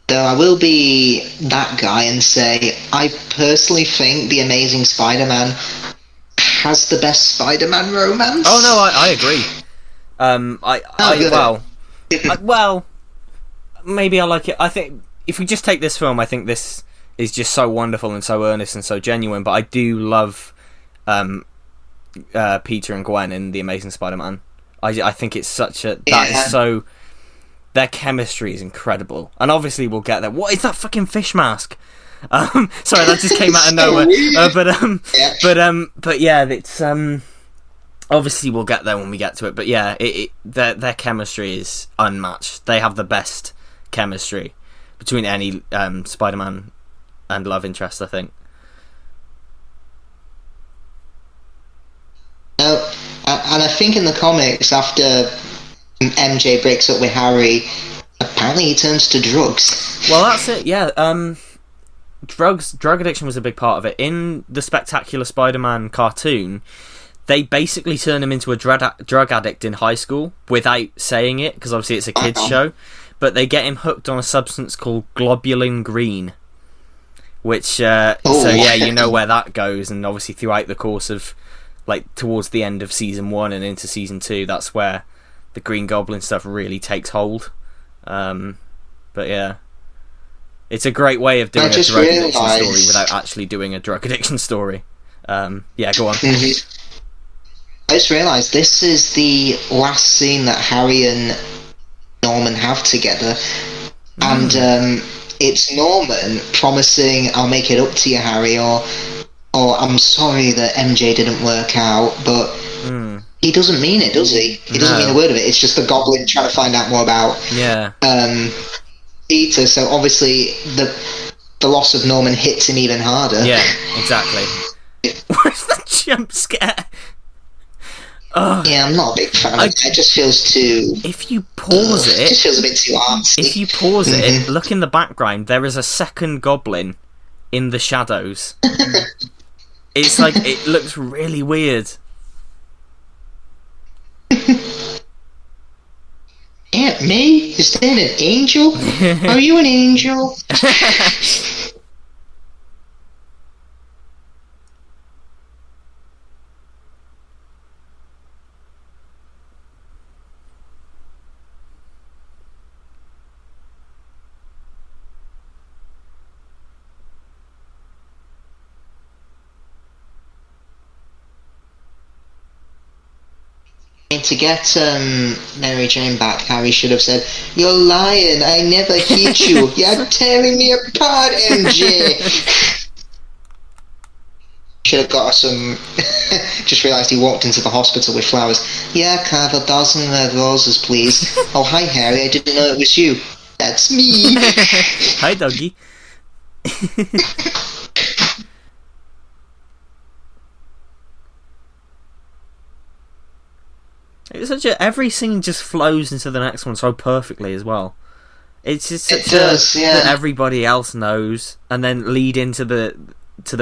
Though I will be that guy and say I personally think the Amazing Spider-Man has the best Spider-Man romance. Oh no, I agree. Well, maybe I like it. I think if we just take this film, I think this is just so wonderful and so earnest and so genuine. But I do love Peter and Gwen in The Amazing Spider-Man. I think it's such a is so. Their chemistry is incredible, and obviously we'll get there. What is that fucking fish mask? Sorry, that just came out of nowhere. But yeah, it's obviously we'll get there when we get to it. But yeah, their chemistry is unmatched. They have the best chemistry between any Spider-Man and love interest, I think. And I think in the comics, after MJ breaks up with Harry, apparently he turns to drugs. Well, that's it. Yeah, drug addiction was a big part of it. In the Spectacular Spider-Man cartoon, they basically turn him into a drug addict in high school without saying it, because obviously it's a kids show. But they get him hooked on a substance called globulin green, which so yeah, you know where that goes. And obviously throughout the course of, like, towards the end of season 1 and into season 2, that's where the Green Goblin stuff really takes hold. But yeah, it's a great way of doing a drug addiction story without actually doing a drug addiction story. Yeah, go on. I just realised this is the last scene that Harry and Norman have together, and it's Norman promising, "I'll make it up to you, Harry," or "I'm sorry that MJ didn't work out," but he doesn't mean it, does he? He doesn't mean a word of it. It's just the Goblin trying to find out more about Peter. So obviously the loss of Norman hits him even harder. Yeah, exactly. Where's the jump scare? Yeah, I'm not a big fan. It just feels too. If you pause it just feels a bit too artsy. If you pause it, look in the background. There is a second Goblin in the shadows. It's like, it looks really weird. Aunt May? Is that an angel? Are you an angel? To get Mary Jane back, Harry should have said, "You're lying, I never hit you. You're tearing me apart, MJ." Should have got some. Just realised he walked into the hospital with flowers. "Yeah, carve a dozen red roses, please." "Oh, hi, Harry, I didn't know it was you." "That's me." Hi, doggy. It's every scene just flows into the next one so perfectly as well. It's just that everybody else knows, and then lead into the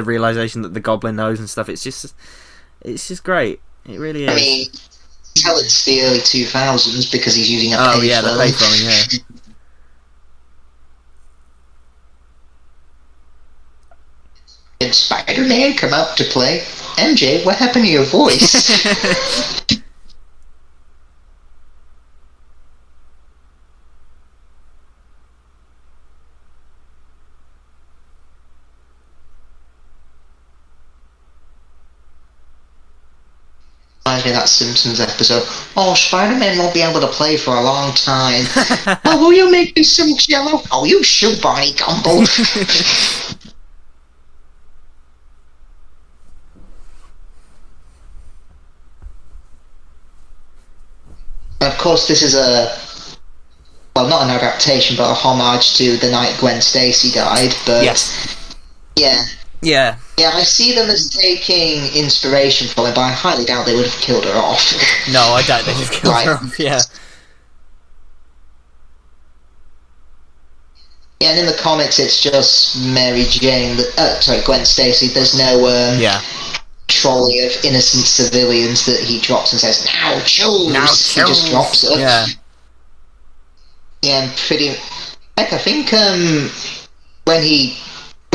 realization that the Goblin knows and stuff. It's just great. It really is. I mean, tell it's the early 2000s because he's using a payphone. Oh yeah, the payphone, yeah. Did Spider-Man come out to play? MJ, what happened to your voice? Reminds me of that Simpsons episode. Oh, Spider-Man won't be able to play for a long time. Well, will you make me some jello? Oh, you shoot, Barney Gumble. Of course, this is not an adaptation, but a homage to the night Gwen Stacy died, but... Yes. Yeah. Yeah. Yeah, I see them as taking inspiration from it, but I highly doubt they would have killed her off. No, I doubt they'd have killed her off, yeah. Yeah, and in the comics, it's just Mary Jane, Gwen Stacy. There's no, trolley of innocent civilians that he drops and says, "Now choose!" Now choose. He just drops her. Yeah. Yeah, and pretty... Heck, I think, when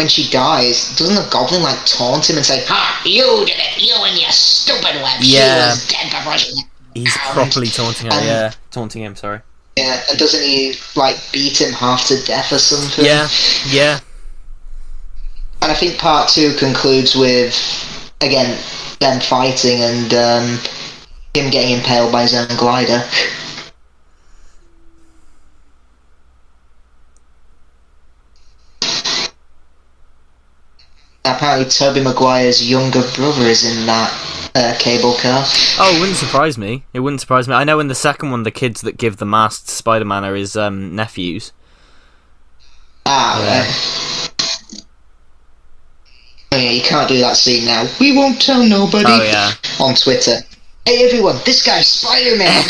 she dies, doesn't the Goblin, taunt him and say, "Ha! You did it! You and your stupid web! Yeah. She was dead before she went He's down." properly taunting her, yeah. Taunting him, sorry. Yeah, and doesn't he, beat him half to death or something? Yeah, yeah. And I think part 2 concludes with, again, them fighting and him getting impaled by his own glider. Apparently Tobey Maguire's younger brother is in that cable car. Oh, it wouldn't surprise me. It wouldn't surprise me. I know in the second one, the kids that give the mask to Spider-Man are his nephews. Ah, yeah. Oh yeah, you can't do that scene now. We won't tell nobody. Oh yeah. On Twitter. Hey everyone, this guy's Spider-Man!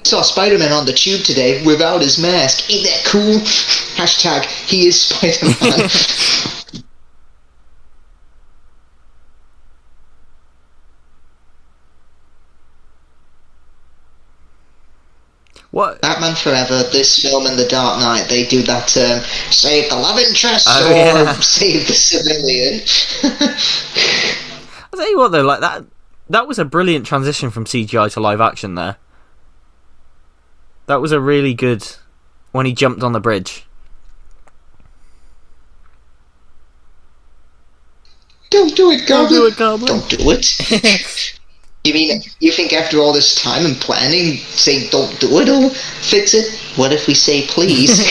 Saw Spider-Man on the tube today without his mask. Ain't that cool? Hashtag, he is Spider-Man. What? Batman Forever, this film and The Dark Knight, they do that save the love interest save the civilian. I'll tell you what though, that was a brilliant transition from CGI to live action there. That was a really good... when he jumped on the bridge. Don't do it, Goblin. Don't do it, Goblin. Don't do it. You mean, you think after all this time and planning, saying don't do it will fix it? What if we say please?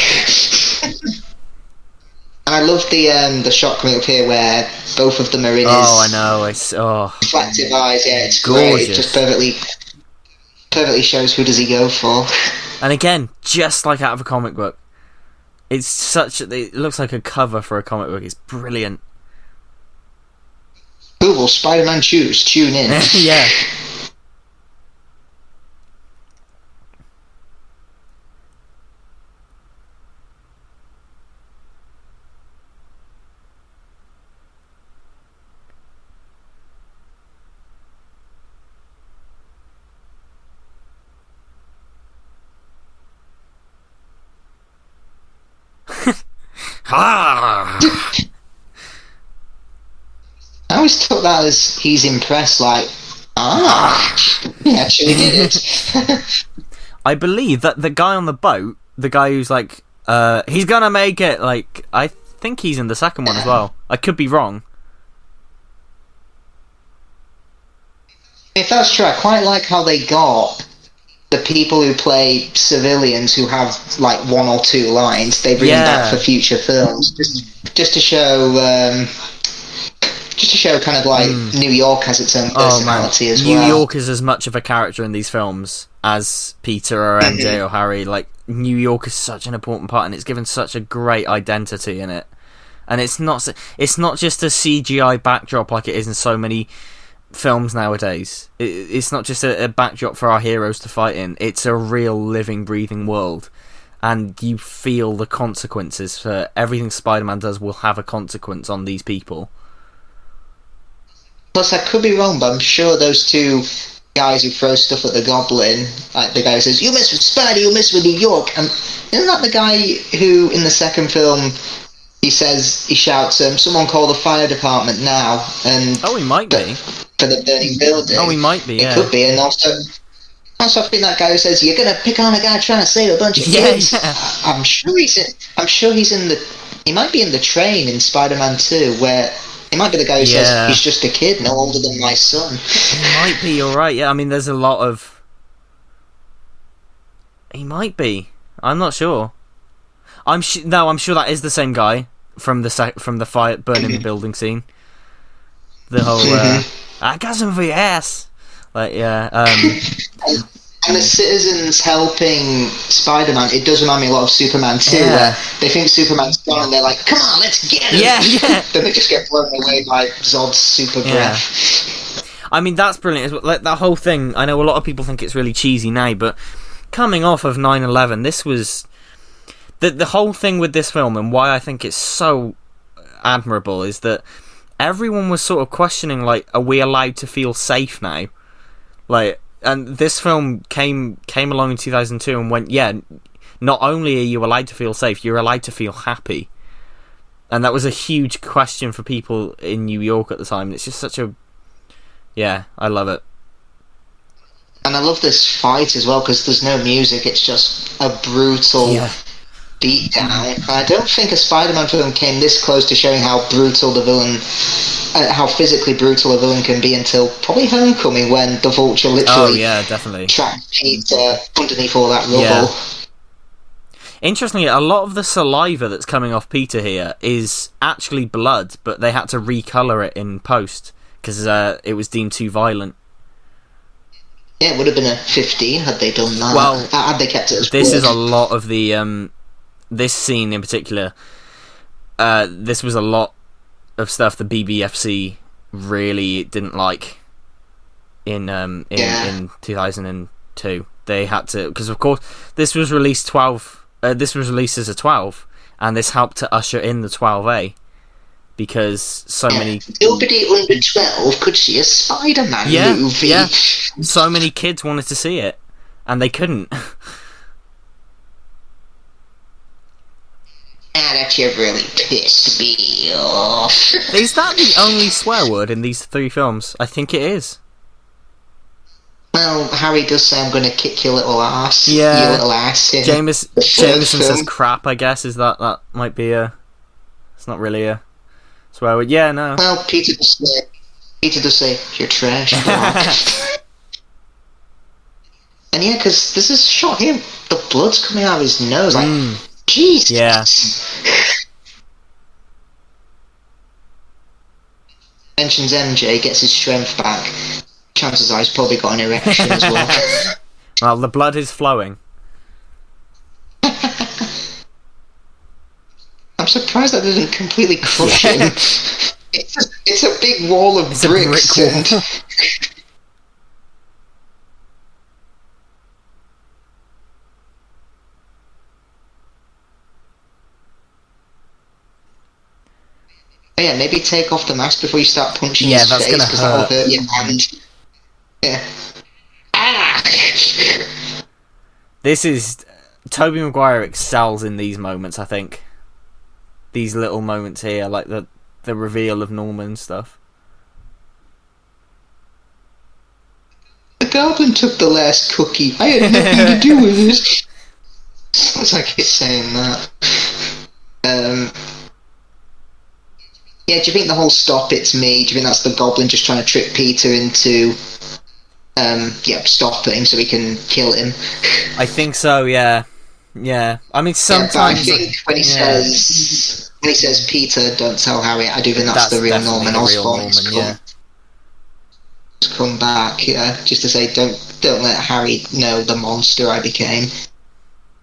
And I love the shot coming up here where both of them are in I know. It's reflective eyes. Yeah, it's gorgeous. Great. It just perfectly shows who does he go for. And again, just like out of a comic book. It looks like a cover for a comic book. It's brilliant. Who will Spider-Man choose? Tune in. Yeah. I always took that as he's impressed, he actually did it. I believe that the guy on the boat, the guy who's he's gonna make it, I think he's in the second one as well. I could be wrong. If that's true, I quite like how they got the people who play civilians who have one or two lines. They bring them back for future films, just to show kind of New York has its own personality as well. New York is as much of a character in these films as Peter or MJ or Harry. New York is such an important part, and it's given such a great identity in it. And it's not just a CGI backdrop like it is in so many films nowadays. It's not just a backdrop for our heroes to fight in. It's a real living, breathing world. And you feel the consequences for everything Spider-Man does will have a consequence on these people. Plus, I could be wrong, but I'm sure those two guys who throw stuff at the Goblin, like the guy who says, "You mess with Spider, you mess with New York," and isn't that the guy who, in the second film, he shouts, "Someone call the fire department now," and... Oh, he might be. For the burning building. Oh, he might be, yeah. It could be, and also I think that guy who says, "You're gonna pick on a guy trying to save a bunch of kids." Yeah. I'm sure he's in the... He might be in the train in Spider-Man 2, where... He might be the guy who says, "He's just a kid, no older than my son." He might be, you're right. Yeah, I mean, there's a lot of... He might be. I'm not sure. I'm sure that is the same guy from the fire burning building scene. The whole, I got some for your ass. Like, yeah. And the citizens helping Spider-Man, it does remind me a lot of Superman 2, where they think Superman's gone and they're like, "Come on, let's get him!" Yeah. Then they just get blown away by Zod's super breath. I mean, that's brilliant. Like, that whole thing, I know a lot of people think it's really cheesy now, but coming off of 9/11, this was... The whole thing with this film, and why I think it's so admirable, is that everyone was sort of questioning, like, are we allowed to feel safe now? Like... And this film came along in 2002 and went, yeah, not only are you allowed to feel safe, you're allowed to feel happy. And that was a huge question for people in New York at the time. It's just such a... Yeah, I love it. And I love this fight as well, because there's no music, it's just a brutal beatdown. I don't think a Spider-Man film came this close to showing how brutal the villain... how physically brutal a villain can be until probably Homecoming, when the Vulture literally definitely trapped Peter underneath all that rubble. Yeah. Interestingly, a lot of the saliva that's coming off Peter here is actually blood, but they had to recolour it in post because it was deemed too violent. Yeah, it would have been a 15 had they done that. Well, had they kept it as this blood. is a lot of the this scene in particular. This was a lot of stuff the BBFC really didn't like in 2002. They had to, because of course this was released as a 12, and this helped to usher in the 12A, because so many... Nobody under 12 could see a Spider-Man movie. Yeah, so many kids wanted to see it, and they couldn't. That you really pissed me off. Is that the only swear word in these three films? I think it is. Well, Harry does say, "I'm going to kick your little ass." Yeah. Your little ass. Jameson says crap, I guess. Is that might be a... It's not really a swear word. Yeah, no. Well, Peter does say, "You're trash." And yeah, because this is shot here, the blood's coming out of his nose, like... Jeez. Yeah. Mentions MJ, gets his strength back. Chances are he's probably got an erection as well. Well, the blood is flowing. I'm surprised that didn't completely crush him. It's a big wall of bricks. A brick wall. Yeah, maybe take off the mask before you start punching his face, because that'll hurt your hand. Yeah. This is... Tobey Maguire excels in these moments, I think. These little moments here, like the reveal of Norman and stuff. The Goblin took the last cookie. I had nothing to do with it. Sounds like he's saying that. Yeah, do you think the whole "stop, it's me," do you think that's the Goblin just trying to trick Peter into stopping so he can kill him? I think so, yeah. Yeah. I mean, sometimes... Yeah, but I think when he says "Peter, don't tell Harry," I do think that's the real Norman Osborn. Come back, just to say, don't let Harry know the monster I became.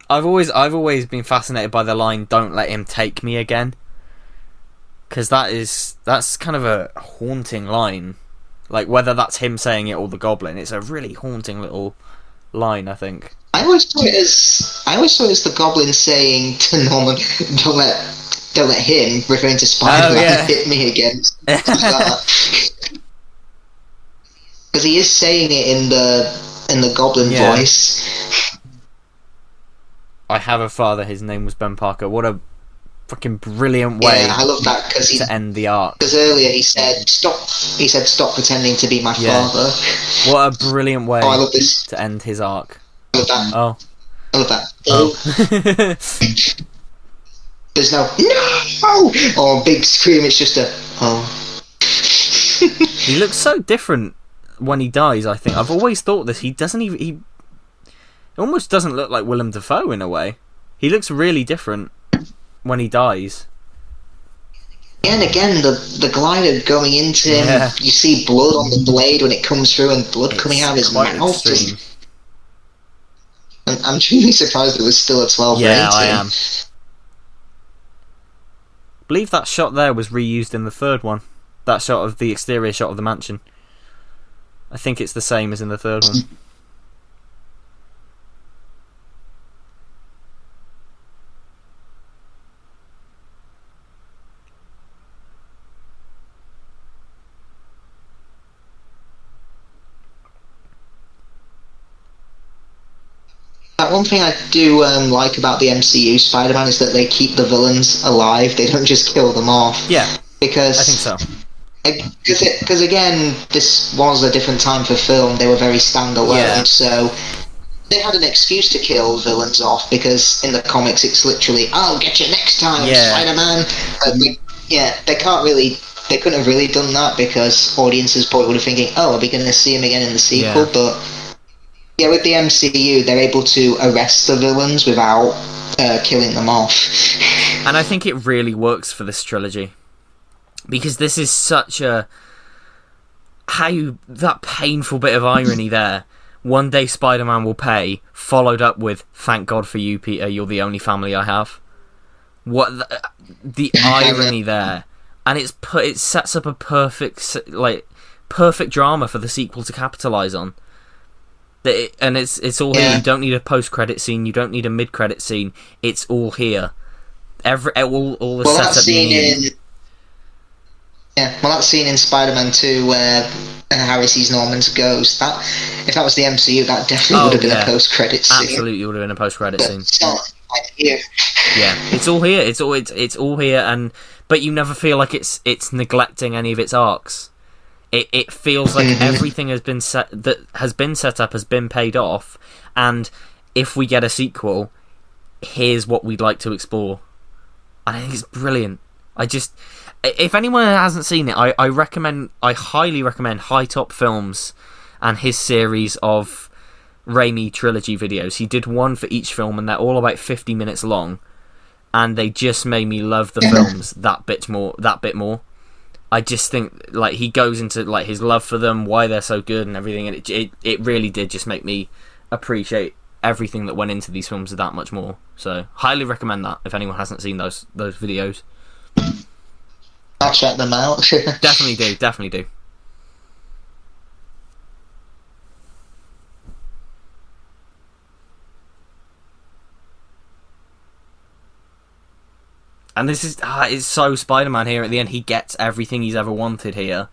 I've always been fascinated by the line, "Don't let him take me again," because that's kind of a haunting line. Like, whether that's him saying it or the Goblin, it's a really haunting little line, I think. I always saw it as the Goblin saying to Norman, "Don't let him," referring to Spider-Man, "hit me again." Because he is saying it in the Goblin voice. I have a father. His name was Ben Parker. What a fucking brilliant way! Yeah, I love that to end the arc. Because earlier he said, "Stop." He said, "Stop pretending to be my father." What a brilliant way! I love this. To end his arc. I love that. Oh. I love that. Oh. There's no or big scream. It's just a oh. He looks so different when he dies. I think I've always thought this. He doesn't even. He almost doesn't look like Willem Dafoe in a way. He looks really different when he dies. And again, the glider going into him. Yeah. You see blood on the blade when it comes through, and blood coming out of his mouth. I'm truly surprised it was still a 12 rating. Yeah, I am. I believe that shot there was reused in the third one. That shot of the exterior shot of the mansion. I think it's the same as in the third one. That one thing I do like about the MCU Spider-Man is that they keep the villains alive. They don't just kill them off. Yeah, because I think so. Because again, this was a different time for film. They were very standalone, so they had an excuse to kill villains off. Because in the comics, it's literally, "I'll get you next time, Spider-Man." They can't really. They couldn't have really done that because audiences probably would have thinking, "Oh, are we going to see him again in the sequel?" Yeah. But yeah, with the MCU, they're able to arrest the villains without killing them off. And I think it really works for this trilogy. Because this is such a... that painful bit of irony there. One day Spider-Man will pay, followed up with, "Thank God for you, Peter, you're the only family I have." What the irony there. And it sets up a perfect drama for the sequel to capitalise on. And it's all here. You don't need a post-credit scene. You don't need a mid-credit scene. It's all here. All the setup you need. That scene in Spider-Man 2 where Harry sees Norman's ghost. If that was the MCU, that definitely would have been a post-credit scene. Absolutely would have been a post-credit scene. It's not like here. Yeah, it's all here. It's all here, but you never feel like it's neglecting any of its arcs. It feels like everything has been set up has been paid off, and if we get a sequel, here's what we'd like to explore. I think it's brilliant. If anyone hasn't seen it, I highly recommend High Top Films and his series of Raimi Trilogy videos. He did one for each film, and they're all about 50 minutes long, and they just made me love the films that bit more. I just think he goes into his love for them, why they're so good, and everything, and it really did just make me appreciate everything that went into these films that much more. So highly recommend that if anyone hasn't seen those videos. I'll check them out. Definitely do. And this is it's so Spider-Man here at the end. He gets everything he's ever wanted here,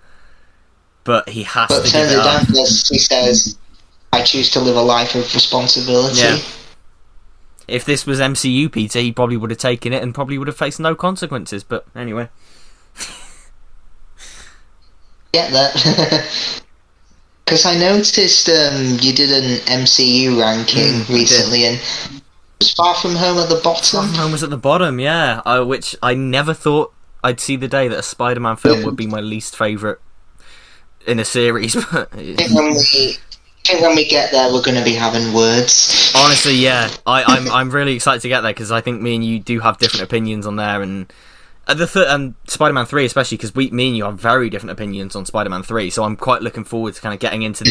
but he has to give it up. He says, "I choose to live a life of responsibility." Yeah. If this was MCU Peter, he probably would have taken it and probably would have faced no consequences. But anyway. Get that. Because I noticed you did an MCU ranking recently, and was Far From Home at the bottom? Far From Home was at the bottom, yeah. Which I never thought I'd see the day that a Spider-Man film would be my least favourite in a series. But I think when we get there, we're going to be having words. Honestly, yeah. I'm really excited to get there because I think me and you do have different opinions on there, and Spider-Man 3 especially, because me and you have very different opinions on Spider-Man 3, so I'm quite looking forward to kind of getting into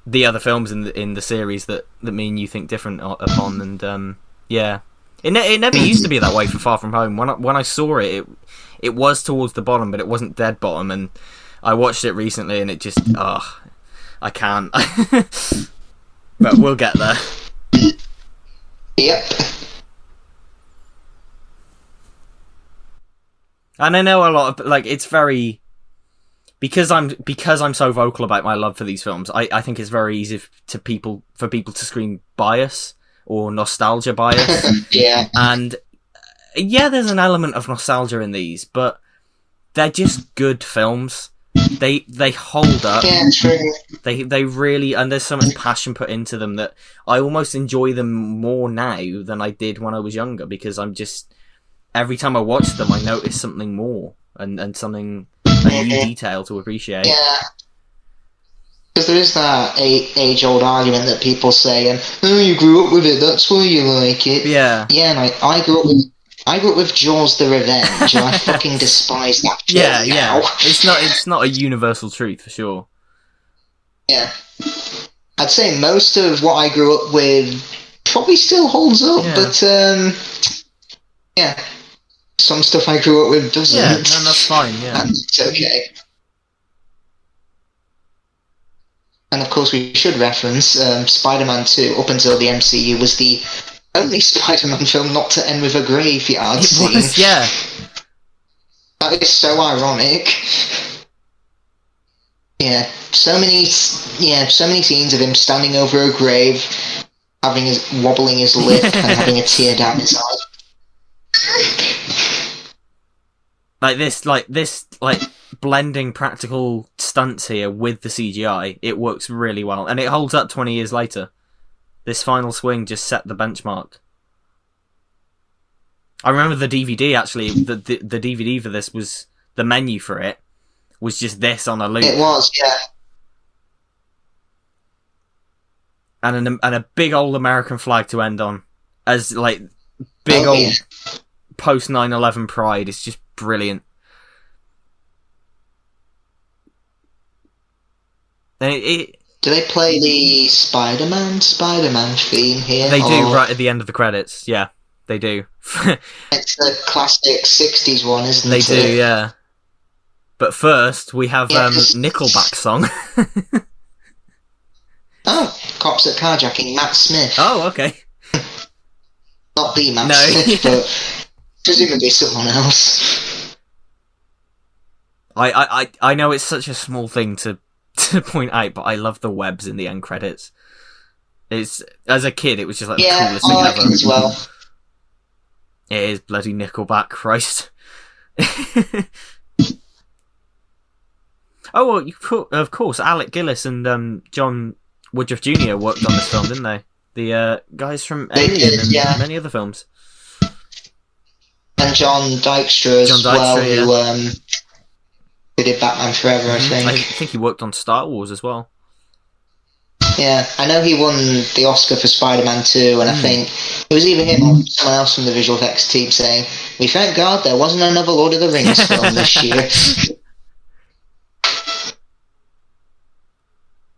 the other films in the series that me and you think different upon. And yeah, it never used to be that way for Far From Home. When I saw it was towards the bottom, but it wasn't dead bottom. And I watched it recently and it just, I can't. But we'll get there. Yep. And I know a lot of, like, it's very, because I'm so vocal about my love for these films, I think it's very easy for people to scream bias or nostalgia bias. Yeah. And yeah, there's an element of nostalgia in these, but they're just good films. They hold up. Yeah, true. They really, and there's so much passion put into them that I almost enjoy them more now than I did when I was younger, because I'm just, every time I watch them, I notice something more and something, a new detail to appreciate. Yeah. Because there is that age-old argument that people say, oh, you grew up with it, that's why you like it. Yeah. Yeah, and I grew up with Jaws the Revenge, and I fucking despise that film now. Yeah. It's not a universal truth, for sure. Yeah. I'd say most of what I grew up with probably still holds up, but, yeah. Some stuff I grew up with doesn't. Yeah, no, that's fine, yeah. And it's okay. And of course we should reference Spider-Man 2, up until the MCU, was the only Spider-Man film not to end with a graveyard scene. Was, yeah. That is so ironic. Yeah, so many scenes of him standing over a grave, wobbling his lip and having a tear down his eye. This blending practical stunts here with the CGI, it works really well, and it holds up 20 years later. This final swing just set the benchmark. I remember the DVD, actually, the DVD for this was, the menu for it was just this on a loop. It was, yeah. And a big old American flag to end on, as like big old post 9/11 pride. It's just brilliant. And do they play the Spider-Man theme here? They do, right at the end of the credits. Yeah, they do. It's a classic 60s one, isn't it? They do, yeah. But first, we have Nickelback Song. Oh, Cops at Carjacking, Matt Smith. Oh, okay. Not the Matt Smith, but presumably someone else. I know it's such a small thing to point out, but I love the webs in the end credits. It's, as a kid, it was just like the coolest thing ever. It as well. It is bloody Nickelback, Christ. Oh, well, of course, Alec Gillis and John Woodruff Jr. worked on this film, didn't they? The guys from Alien and many other films. And John Dykstra as well, who did Batman Forever, I think. I think he worked on Star Wars as well. Yeah, I know he won the Oscar for Spider-Man 2, and I think it was either him or someone else from the visual effects team saying, "We thank God there wasn't another Lord of the Rings film this year."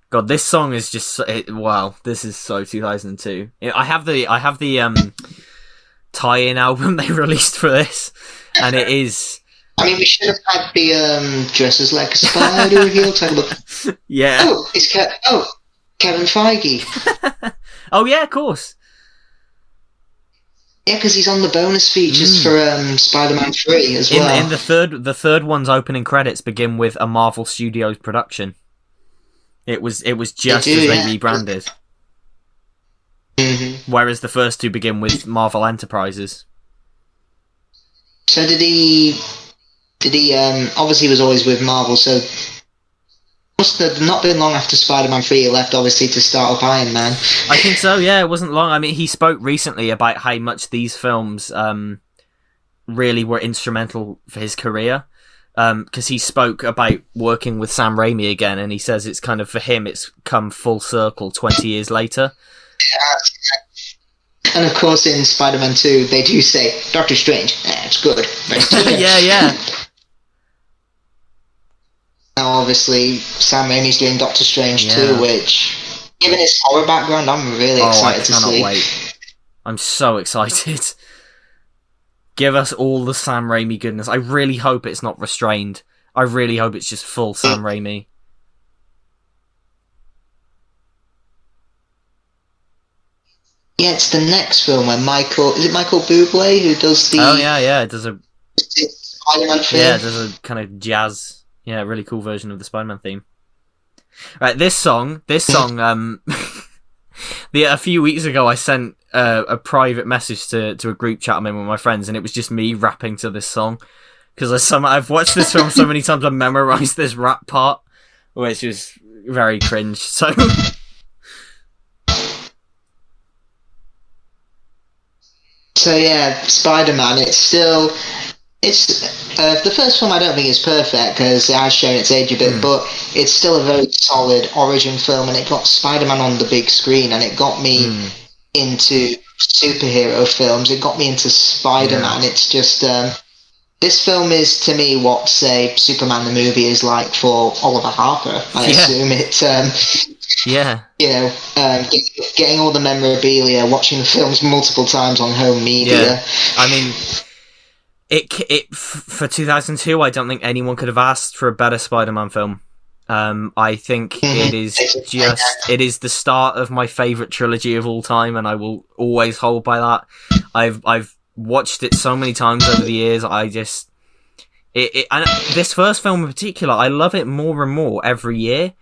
God, this song is just wow. This is so 2002. I have the tie-in album they released for this, and it is. I mean, we should have had the dresses like a spider reveal. Yeah. Oh, it's Kevin Feige. Oh yeah, of course. Yeah, because he's on the bonus features for Spider-Man 3 as well. In the third one's opening credits begin with a Marvel Studios production. It was just as they rebranded. Mm-hmm. Whereas the first two begin with Marvel Enterprises. So did he obviously he was always with Marvel, so must have not been long after Spider-Man 3 he left, obviously, to start up Iron Man. I think so, yeah, it wasn't long. I mean, he spoke recently about how much these films really were instrumental for his career. Because he spoke about working with Sam Raimi again, and he says it's kind of, for him, it's come full circle 20 years later. Yeah. And of course in Spider-Man 2 they do say, Doctor Strange, it's good. Yeah. Now obviously Sam Raimi's doing Doctor Strange 2, which, given his horror background, I'm really excited to see. Wait. I'm so excited. Give us all the Sam Raimi goodness. I really hope it's not restrained. I really hope it's just full Sam Raimi. Yeah, it's the next film where is it Michael Bublé who does the... Oh, yeah, it does a... Spider-Man film? Yeah, it does a kind of jazz, really cool version of the Spider-Man theme. Right, this song, a few weeks ago I sent a private message to a group chat I'm in with my friends, and it was just me rapping to this song. Because I've watched this film so many times, I've memorised this rap part, which is very cringe, so... So yeah, Spider-Man, it's the first film I don't think is perfect because it has shown its age a bit, but it's still a very solid origin film, and it got Spider-Man on the big screen, and it got me into superhero films. It got me into Spider-Man. It's just this film is to me what, say, Superman the movie is like for Oliver Harper. I assume it. Getting all the memorabilia, watching the films multiple times on home media. Yeah. I mean, it for 2002, I don't think anyone could have asked for a better Spider-Man film. I think it is the start of my favourite trilogy of all time, and I will always hold by that. I've watched it so many times over the years. And this first film in particular, I love it more and more every year.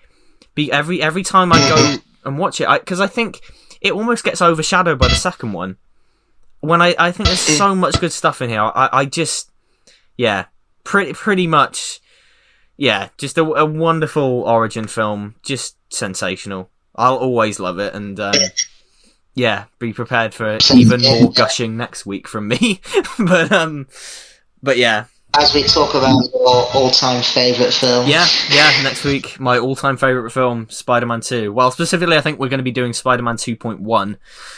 Every time I go and watch it, because I think it almost gets overshadowed by the second one. When I think there's so much good stuff in here, I just, pretty much, just a wonderful origin film, just sensational. I'll always love it, and be prepared for even more gushing next week from me. but yeah. As we talk about your all-time favourite film. Yeah, next week, my all-time favourite film, Spider-Man 2. Well, specifically, I think we're going to be doing Spider-Man 2.1,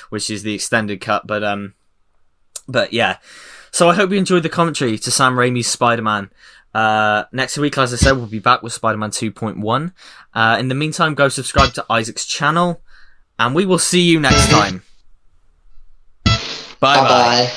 which is the extended cut, but yeah. So I hope you enjoyed the commentary to Sam Raimi's Spider-Man. Next week, as I said, we'll be back with Spider-Man 2.1. In the meantime, go subscribe to Isaac's channel, and we will see you next time. Bye-bye.